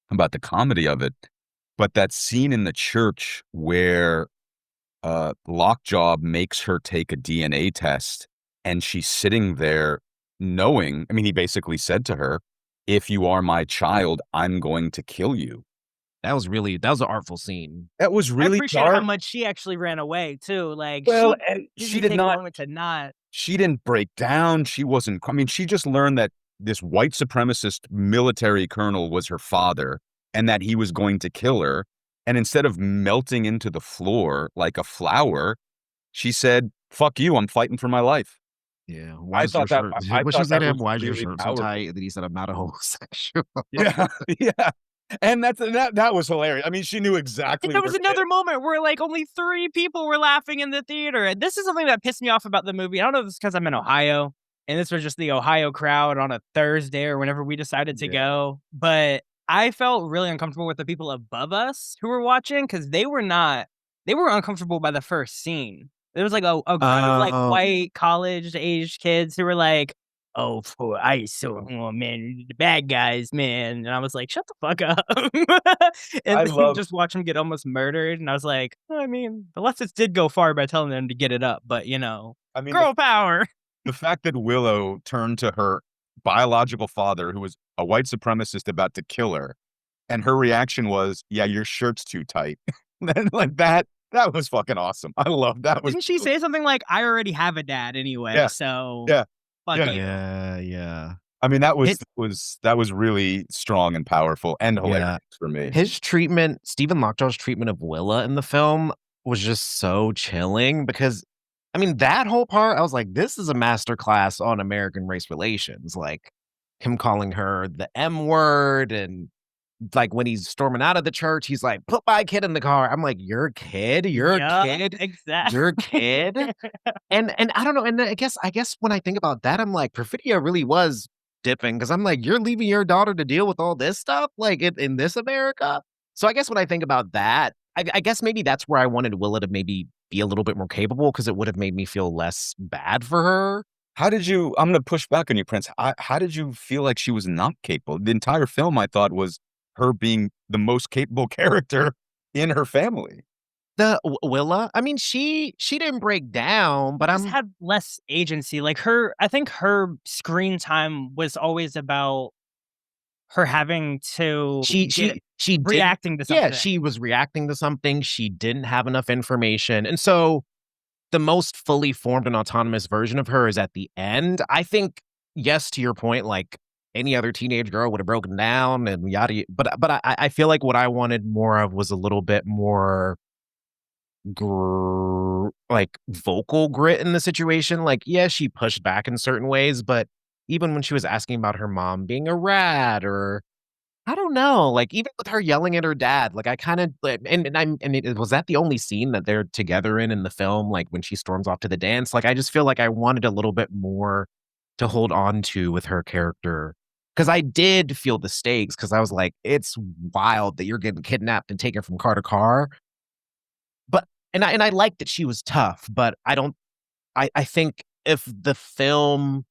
about the comedy of it. But that scene in the church where Lockjaw makes her take a DNA test, and she's sitting there knowing, I mean, he basically said to her, if you are my child, I'm going to kill you. That was an artful scene. That was I really appreciate dark. how much she actually ran away too. Like, Well, she and she didn't did take not. a moment to not. She didn't break down. She wasn't. I mean, she just learned that this white supremacist military colonel was her father, and that he was going to kill her. And instead of melting into the floor like a flower, she said, "Fuck you! I'm fighting for my life." Yeah. I thought that. I What thought she said that to him, was why is your really shirt so powerful. tight? And then he said, I'm not a homosexual. Yeah, yeah. And that was hilarious. I mean, she knew exactly. There was another moment where like only 3 people were laughing in the theater. And this is something that pissed me off about the movie. I don't know if it's because I'm in Ohio and this was just the Ohio crowd on a Thursday or whenever we decided to go. But I felt really uncomfortable with the people above us who were watching because they were uncomfortable by the first scene. There was like a group of like white college aged kids who were like, "Oh, for ice, oh man, the bad guys, man." And I was like, "Shut the fuck up!" And I then love- just watch them get almost murdered. And I was like, I mean, the leftists did go far by telling them to get it up, but I mean, girl power. the fact that Willow turned to her biological father, who was a white supremacist about to kill her, and her reaction was, "Yeah, your shirt's too tight." Like that was fucking awesome. I love that. Didn't she say something like, "I already have a dad anyway, Yeah. so Yeah. fuck Yeah. you." Yeah. I mean, that was really strong and powerful and hilarious for me. His treatment, Stephen Lockjaw's treatment of Willa in the film was just so chilling because, I mean, that whole part, I was like, this is a masterclass on American race relations. Like him calling her the M word, and like when he's storming out of the church, he's like, "Put my kid in the car." I'm like, "You're a kid? You're Yeah, a kid? exactly. You're a kid?" And I don't know. And I guess when I think about that, I'm like, Perfidia really was dipping because I'm like, you're leaving your daughter to deal with all this stuff, like in this America. So I guess when I think about that, I guess maybe that's where I wanted Willa to maybe be a little bit more capable because it would have made me feel less bad for her. I'm going to push back on you, Prince. How did you feel like she was not capable? The entire film, I thought, was her being the most capable character in her family. Willa, I mean, she didn't break down, but Just had less agency. Like I think her screen time was always about her having to she did reacting to something. Yeah, she was reacting to something. She didn't have enough information. And so the most fully formed and autonomous version of her is at the end. I think, yes, to your point, like any other teenage girl would have broken down and yada. But I feel like what I wanted more of was a little bit more like vocal grit in the situation. Like, yeah, she pushed back in certain ways, but even when she was asking about her mom being a rat, or I don't know, like even with her yelling at her dad, like I kind of was that the only scene that they're together in the film? Like when she storms off to the dance, like I just feel like I wanted a little bit more to hold on to with her character. Because I did feel the stakes, because I was like, it's wild that you're getting kidnapped and taken from car to car. But and I liked that she was tough, but I think if the film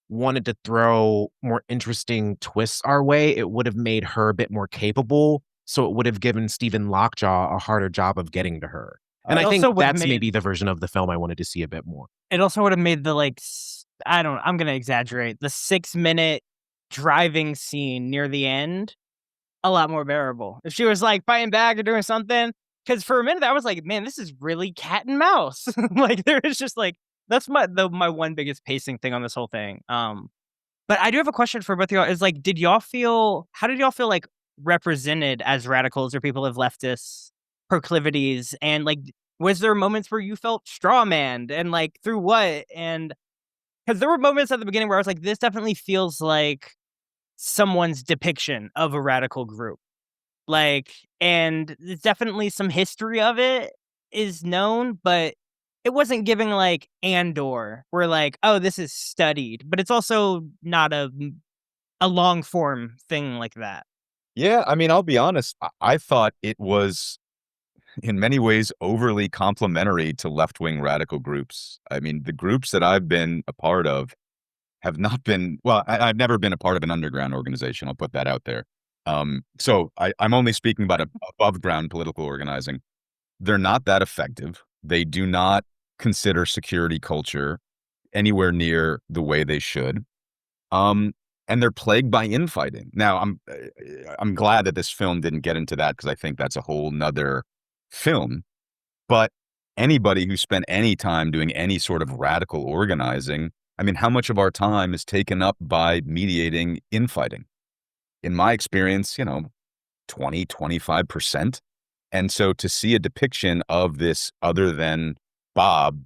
wanted to throw more interesting twists our way, it would have made her a bit more capable. So it would have given Stephen Lockjaw a harder job of getting to her. And I think that's maybe the version of the film I wanted to see a bit more. It also would have made the I'm going to exaggerate, the 6-minute driving scene near the end a lot more bearable. If she was like fighting back or doing something, because for a minute I was like, man, this is really cat and mouse. Like there is just like, that's my one biggest pacing thing on this whole thing. But I do have a question for both of y'all. Is like, how did y'all feel like represented as radicals or people of leftist proclivities? And like, was there moments where you felt strawmanned, and like through what? And because there were moments at the beginning where I was like, this definitely feels like someone's depiction of a radical group. Like, and there's definitely some history of it is known, but it wasn't giving like Andor, where like, oh, this is studied, but it's also not a long form thing like that. Yeah, I mean, I'll be honest. I thought it was in many ways overly complimentary to left-wing radical groups. I mean, the groups that I've been a part of have not been, well, I've never been a part of an underground organization. I'll put that out there. So I'm only speaking about above ground political organizing. They're not that effective. They do not consider security culture anywhere near the way they should. And they're plagued by infighting. Now, I'm glad that this film didn't get into that, because I think that's a whole nother film. But anybody who spent any time doing any sort of radical organizing, I mean, how much of our time is taken up by mediating infighting? In my experience, 20, 25%. And so to see a depiction of this, other than Bob,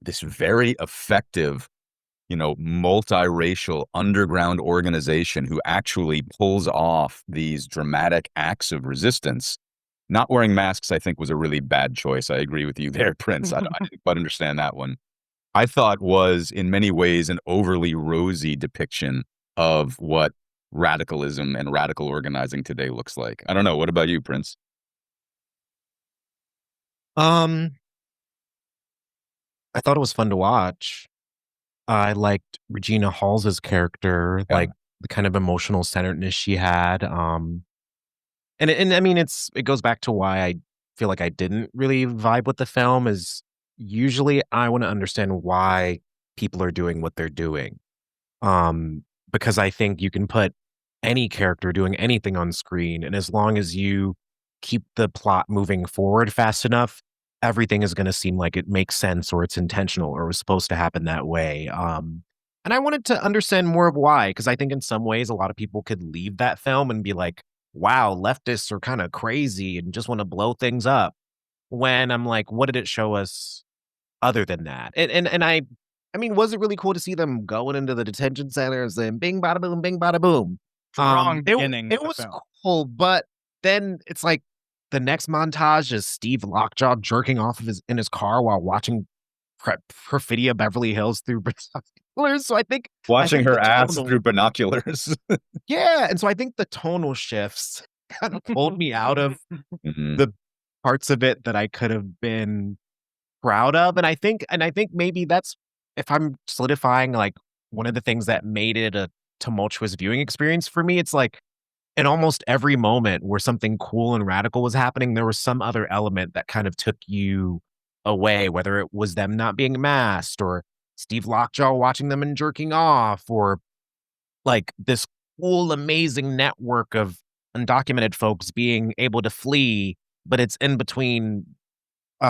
this very effective multiracial underground organization who actually pulls off these dramatic acts of resistance. Not wearing masks, I think, was a really bad choice. I agree with you there, Prince. I didn't quite understand that one. I thought was in many ways an overly rosy depiction of what radicalism and radical organizing today looks like. I don't know. What about you, Prince? I thought it was fun to watch. I liked Regina Hall's character, Yeah. like the kind of emotional centeredness she had. And I mean, it goes back to why I feel like I didn't really vibe with the film. Is usually I want to understand why people are doing what they're doing. Because I think you can put any character doing anything on screen, and as long as you keep the plot moving forward fast enough, everything is going to seem like it makes sense or it's intentional or was supposed to happen that way. And I wanted to understand more of why, because I think in some ways a lot of people could leave that film and be like, wow, leftists are kind of crazy and just want to blow things up. When I'm like, what did it show us other than that? And I mean, was it really cool to see them going into the detention centers and bing bada boom, bing bada boom? Strong It beginning. it of the was film. cool, but then it's like the next montage is Steve Lockjaw jerking off of in his car while watching Perfidia Beverly Hills through binoculars. So I think Watching her the ass tonal- through binoculars. yeah, and so I think the tonal shifts kind of pulled me out of Mhm. the parts of it that I could have been proud of. And I think maybe that's, if I'm solidifying like one of the things that made it a tumultuous viewing experience for me, it's like in almost every moment where something cool and radical was happening, there was some other element that kind of took you away, whether it was them not being masked or Steve Lockjaw watching them and jerking off, or like this cool, amazing network of undocumented folks being able to flee, but it's in between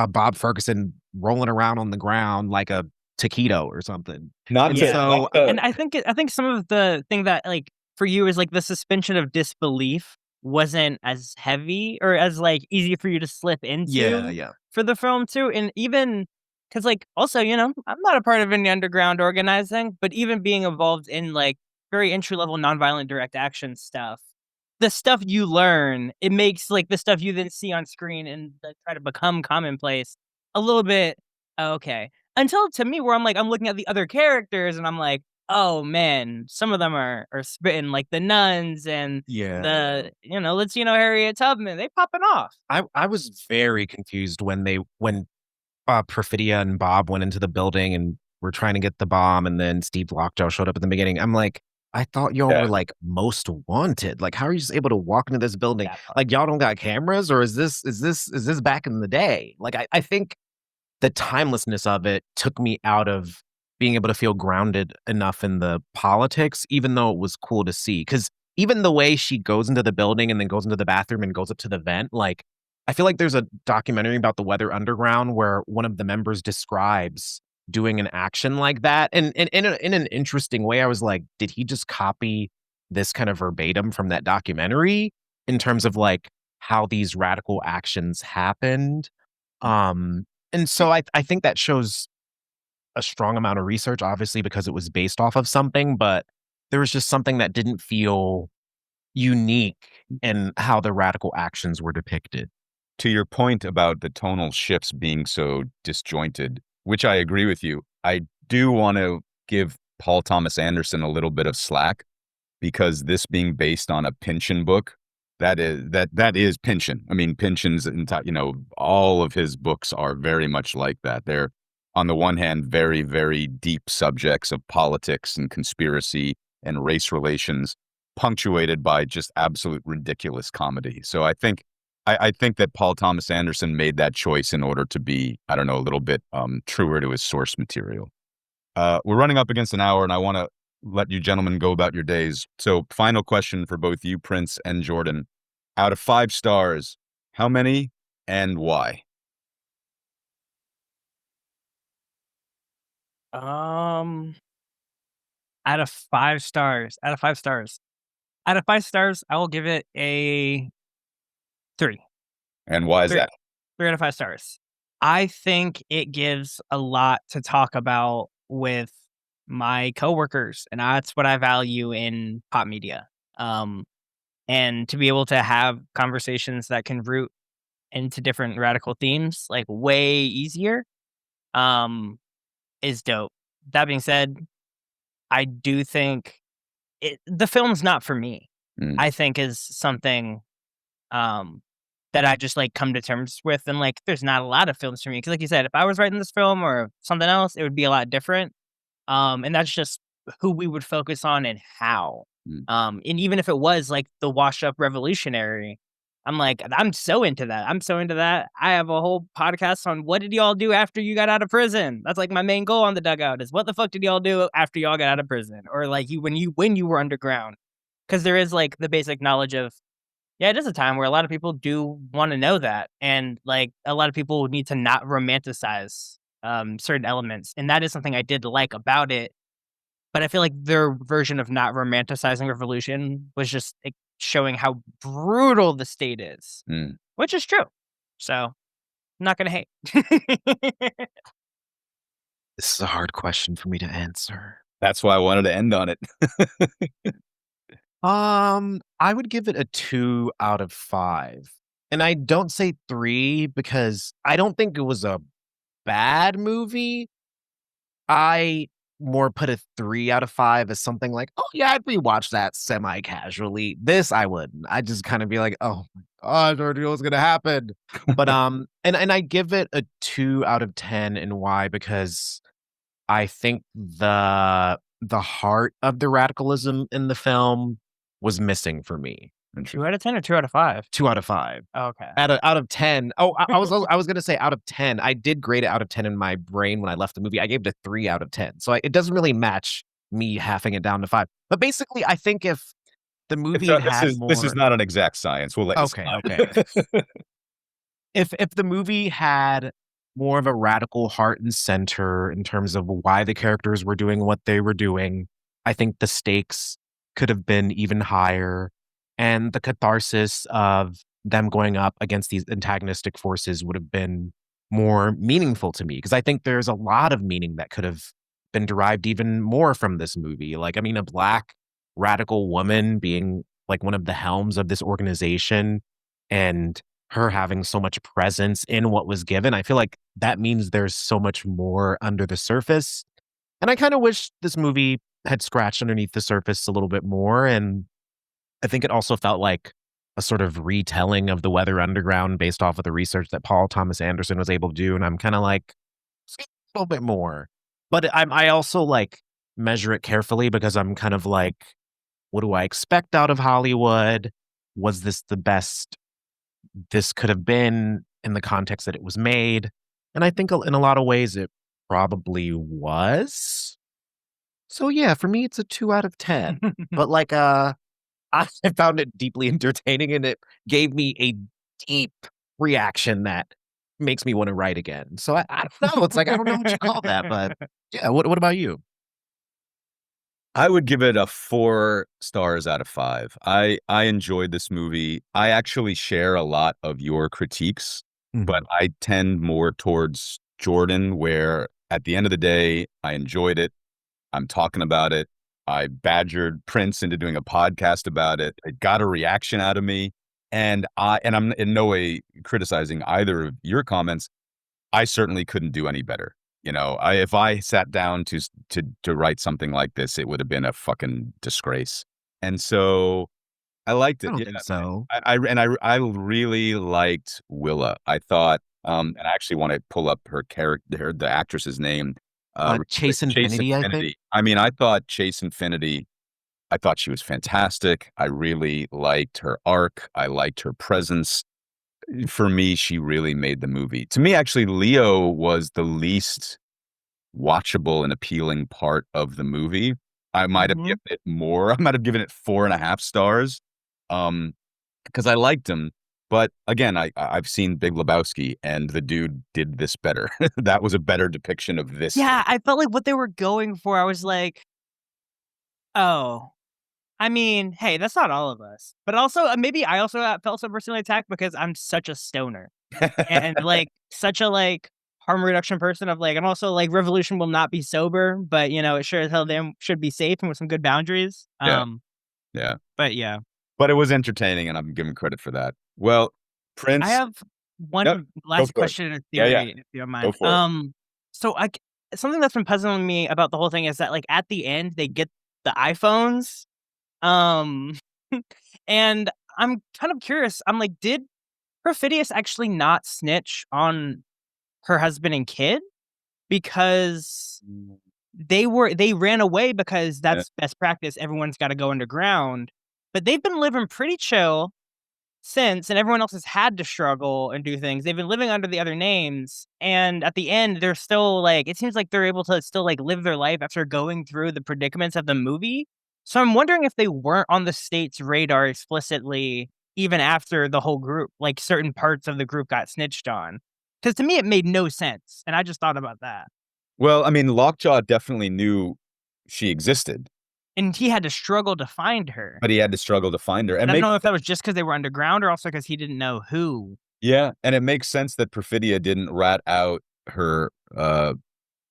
Bob Ferguson rolling around on the ground like a taquito or something. Not And to, so not to- And I think some of the thing that like for you is like the suspension of disbelief wasn't as heavy or as like easy for you to slip into yeah. for the film too. And even because like also, I'm not a part of any underground organizing, but even being involved in like very entry level nonviolent direct action stuff, the stuff you learn, it makes like the stuff you then see on screen and like, try to become commonplace a little bit okay. Until to me, where I'm looking at the other characters and I'm like, oh man, some of them are spitting like the nuns and Yeah. the Latino Harriet Tubman. They popping off. I was very confused when Perfidia and Bob went into the building and were trying to get the bomb, and then Steve Lockjaw showed up at the beginning. I'm like, I thought y'all Yeah. were like most wanted. Like, how are you just able to walk into this building? That part. Like, y'all don't got cameras, or is this back in the day? Like, I think the timelessness of it took me out of being able to feel grounded enough in the politics, even though it was cool to see. Because even the way she goes into the building and then goes into the bathroom and goes up to the vent, like, I feel like there's a documentary about the Weather Underground where one of the members describes doing an action like that. And in an interesting way, I was like, did he just copy this kind of verbatim from that documentary in terms of like how these radical actions happened? And so I think that shows a strong amount of research, obviously, because it was based off of something, but there was just something that didn't feel unique in how the radical actions were depicted. To your point about the tonal shifts being so disjointed, which I agree with you, I do want to give Paul Thomas Anderson a little bit of slack, because this being based on a Pynchon book, that is Pynchon. I mean, Pynchon's all of his books are very much like that. They're on the one hand very, very deep subjects of politics and conspiracy and race relations, punctuated by just absolute ridiculous comedy. So I think that Paul Thomas Anderson made that choice in order to be, I don't know, a little bit truer to his source material. We're running up against an hour, and I want to let you gentlemen go about your days. So final question for both you, Prince and Jordan. Out of 5 stars, how many and why? Out of 5 stars. Out of 5 stars. Out of 5 stars, I will give it a 3. And why is Three. that? 3 out of 5 stars. I think it gives a lot to talk about with my coworkers, and that's what I value in pop media. And to be able to have conversations that can root into different radical themes like way easier um is dope. That being said, I do think the film's not for me. Mm. I think is something um that I just like come to terms with, and like there's not a lot of films for me because like you said, if I was writing this film or something else, it would be a lot different. And that's just who we would focus on and how. Mm. And even if it was like the washed up revolutionary, I'm like, I'm so into that. I'm so into that. I have a whole podcast on what did y'all do after you got out of prison. That's like my main goal on the dugout is what the fuck did y'all do after y'all got out of prison, or like you when you were underground, because there is like the basic knowledge of yeah, it is a time where a lot of people do want to know that, and like a lot of people need to not romanticize certain elements, and that is something I did like about it. But I feel like their version of not romanticizing revolution was just like, showing how brutal the state is, Mm. which is true. So I'm not gonna hate. This is a hard question for me to answer. That's why I wanted to end on it. I would give it a 2 out of 5. And I don't say 3 because I don't think it was a bad movie. I more put a 3 out of 5 as something like, "Oh, yeah, I'd rewatch that semi-casually." This, I wouldn't. I'd just kinda be like, "Oh my god, I already know what's gonna happen." But, and I give it a 2 out of 10, and why? Because I think the heart of the radicalism in the film was missing for me. 2 out of 10 or 2 out of 5? 2 out of 5. Okay. Out of 10. Oh, I was gonna say out of 10. I did grade it out of 10 in my brain when I left the movie. I gave it a 3 out of 10. So it doesn't really match me halving it down to 5. But basically, I think if the movie had more This is not an exact science. We'll let you Okay, slide. okay. If the movie had more of a radical heart and center in terms of why the characters were doing what they were doing, I think the stakes could have been even higher, and the catharsis of them going up against these antagonistic forces would have been more meaningful to me, because I think there's a lot of meaning that could have been derived even more from this movie. Like, I mean, a Black radical woman being like one of the helms of this organization and her having so much presence in what was given, I feel like that means there's so much more under the surface. And I kind of wish this movie had scratched underneath the surface a little bit more. And I think it also felt like a sort of retelling of the Weather Underground based off of the research that Paul Thomas Anderson was able to do. And I'm kind of like, "Just a little bit more." But I also like measure it carefully because I'm kind of like, what do I expect out of Hollywood? Was this the best this could have been in the context that it was made? And I think in a lot of ways it probably was. So yeah, for me it's a 2 out of 10. But like I found it deeply entertaining, and it gave me a deep reaction that makes me want to write again. So I don't know. It's like I don't know what you call that, but yeah, what about you? I would give it a 4 stars out of 5. I enjoyed this movie. I actually share a lot of your critiques, but I tend more towards Jordan, where at the end of the day, I enjoyed it. I'm talking about it. I badgered Prince into doing a podcast about it. It got a reaction out of me. And I'm in no way criticizing either of your comments. I certainly couldn't do any better. You know, if I sat down to write something like this, it would have been a fucking disgrace. And so I liked I it. don't Yeah. think so. I really liked Willa. I thought, and I actually want to pull up her character, the actress's name. Chase Infinity, I think. I mean, I thought Chase Infinity. I thought she was fantastic. I really liked her arc. I liked her presence. For me, she really made the movie. To me, actually, Leo was the least watchable and appealing part of the movie. I might have given it more. I might have given it 4.5 stars, because I liked him. But again, I've seen Big Lebowski, and the dude did this better. That was a better depiction of this. Yeah, I felt like what they were going for, I was like, oh, I mean, hey, that's not all of us. But also, maybe I also felt so personally attacked because I'm such a stoner and like such a like harm reduction person of like, and also like revolution will not be sober, but you know, it sure as hell damn should be safe and with some good boundaries. Yeah. But yeah, But it was entertaining, and I'm giving credit for that. Well, Prince, I have one Yep, last for it. question or Yeah, yeah. theory, if you don't Go mind. for it. So something that's been puzzling me about the whole thing is that like at the end they get the iPhones, um, and I'm kind of curious. I'm like, did Perfidious actually not snitch on her husband and kid? Because they ran away because Yeah. that's best practice. Everyone's got to go underground, but they've been living pretty chill since, and everyone else has had to struggle and do things. They've been living under the other names, and at the end, they're still like, it seems like they're able to still like live their life after going through the predicaments of the movie. So I'm wondering if they weren't on the state's radar explicitly, even after the whole group, like certain parts of the group got snitched on. Because to me, it made no sense, and I just thought about that. Well, I mean, Lockjaw definitely knew she existed, And he had to struggle to find her. but he had to struggle to find her. I And don't know if that was just because they were underground or also because he didn't know who. yeah, and it makes sense that Perfidia didn't rat out her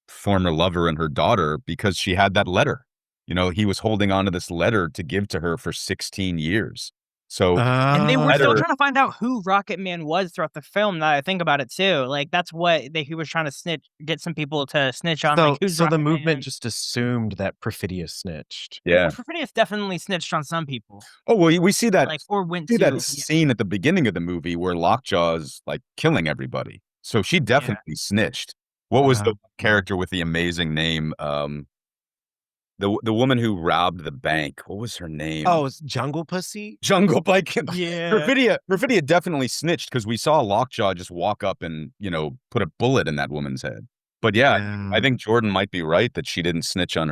former lover and her daughter because she had that letter. You know, he was holding on to this letter to give to her for 16 years. So And they were still Letter- trying to find out who Rocket Man was throughout the film. Now that I think about it too, like that's what he was trying to get some people to snitch on. So, like, who's so the Rocket movement Man? just assumed that Perfidia snitched. yeah. Perfidious definitely snitched on some people, Oh well, we see that like or went see to. that Yeah. scene at the beginning of the movie where Lockjaw is like killing everybody. So she definitely snitched. What was the Uh-huh. character with the amazing name? The woman who robbed the bank. What was her name? Oh, it's Jungle Pussy? Jungle Bike. Yeah. Perfidia definitely snitched because we saw Lockjaw just walk up and, you know, put a bullet in that woman's head. But yeah, I think Jordan might be right that she didn't snitch on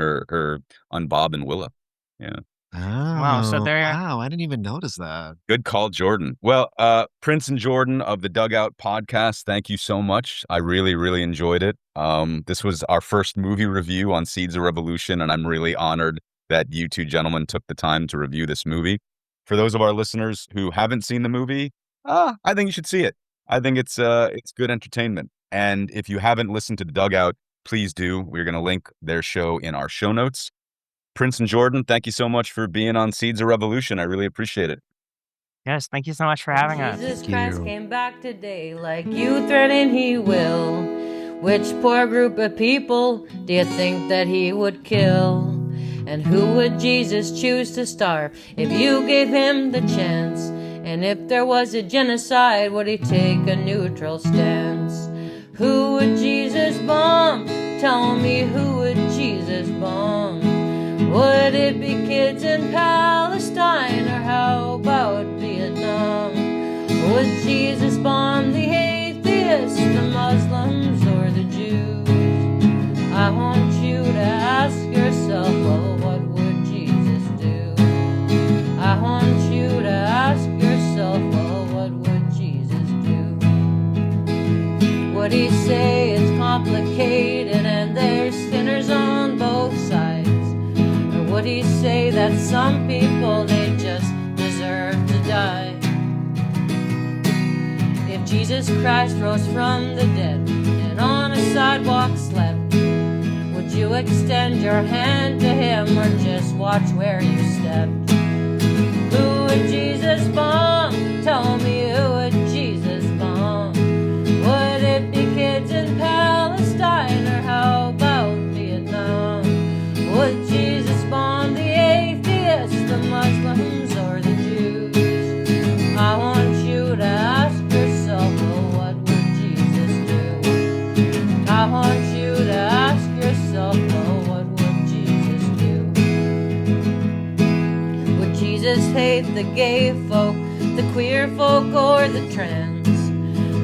on Bob and Willa. Yeah. Wow, so there- Wow, I didn't even notice that. Good call, Jordan. Well, Prince and Jordan of the Dugout Podcast, thank you so much. I really, really enjoyed it. This was our first movie review on Seeds of Revolution, and I'm really honored that you two gentlemen took the time to review this movie. For those of our listeners who haven't seen the movie, I think you should see it. I think it's good entertainment. And if you haven't listened to the Dugout, please do. We're going to link their show in our show notes. Prince and Jordan, thank you so much for being on Seeds of Revolution. I really appreciate it. Yes, thank you so much for having us. Jesus Thank Christ you. came back today like you threatened he will. Which poor group of people do you think that he would kill? And who would Jesus choose to starve if you gave him the chance? And if there was a genocide, would he take a neutral stance? Who would Jesus bomb? Tell me, who would Jesus bomb? Would it be kids in Palestine, or how about Vietnam? Would Jesus bomb the atheists, the Muslims, or the Jews? I want you to ask yourself, well, what would Jesus do? I want you to ask yourself, well, what would Jesus do? Would he say it's complicated and there's sinners on both sides? Or would he say that some people, they just deserve to die? If Jesus Christ rose from the dead and on a sidewalk slept, would you extend your hand to him or just watch where you stepped? Who would Jesus bomb? Tell me, who would Jesus bomb? Would it be kids in Palestine, or how about Vietnam? Would Jesus bomb the atheists, the Muslims, or the Jews? I want you to ask yourself, well, what would Jesus do? I want you to ask yourself, well, what would Jesus do? Would Jesus hate the gay folk, the queer folk, or the trans?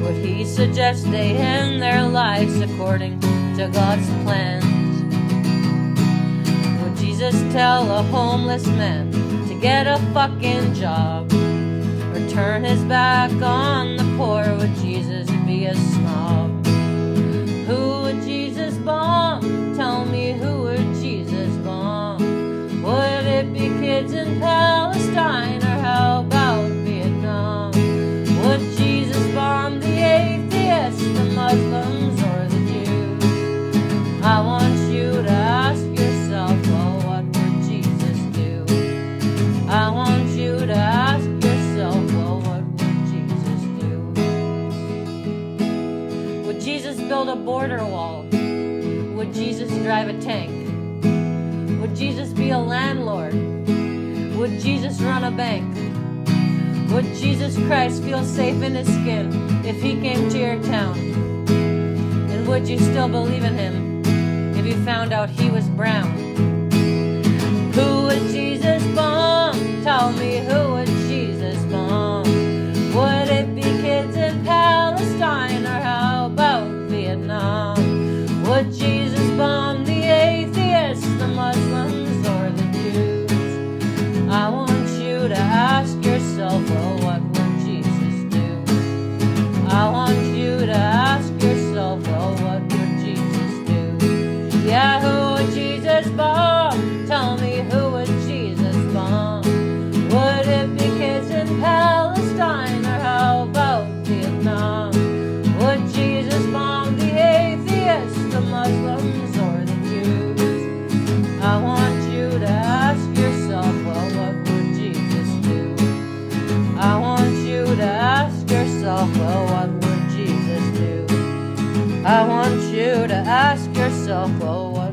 Would he suggest they end their lives according to God's plans? Would Jesus tell a homeless man to get a fucking job, or turn his back on the poor? Would Jesus be a snob? Who would Jesus bomb? Tell me, who would Jesus bomb? Would it be kids in Palestine, or how about Vietnam? Would Jesus bomb the atheists, the Muslims, or the border wall? Would Jesus drive a tank? Would Jesus be a landlord? Would Jesus run a bank? Would Jesus Christ feel safe in his skin if he came to your town? And would you still believe in him if you found out he was brown? Who would Jesus bomb? Tell me, who would Jesus bomb? Would it be kids in Palestine, or how about Vietnam? Would Jesus bomb the atheists, the Muslims, or the Jews? I want you to ask yourself, well, what would Jesus do? I want you to ask yourself, well, what would Jesus do? Yeah, who would Jesus bomb? Tell me, who would Jesus bomb? Would it be kids in Palestine, or how about Vietnam? Would Jesus bomb the atheists, the Muslims, or the Jews? I want you to ask yourself, well, what would Jesus do? I want you to ask yourself, well, what would Jesus do? I want you to ask yourself, well, what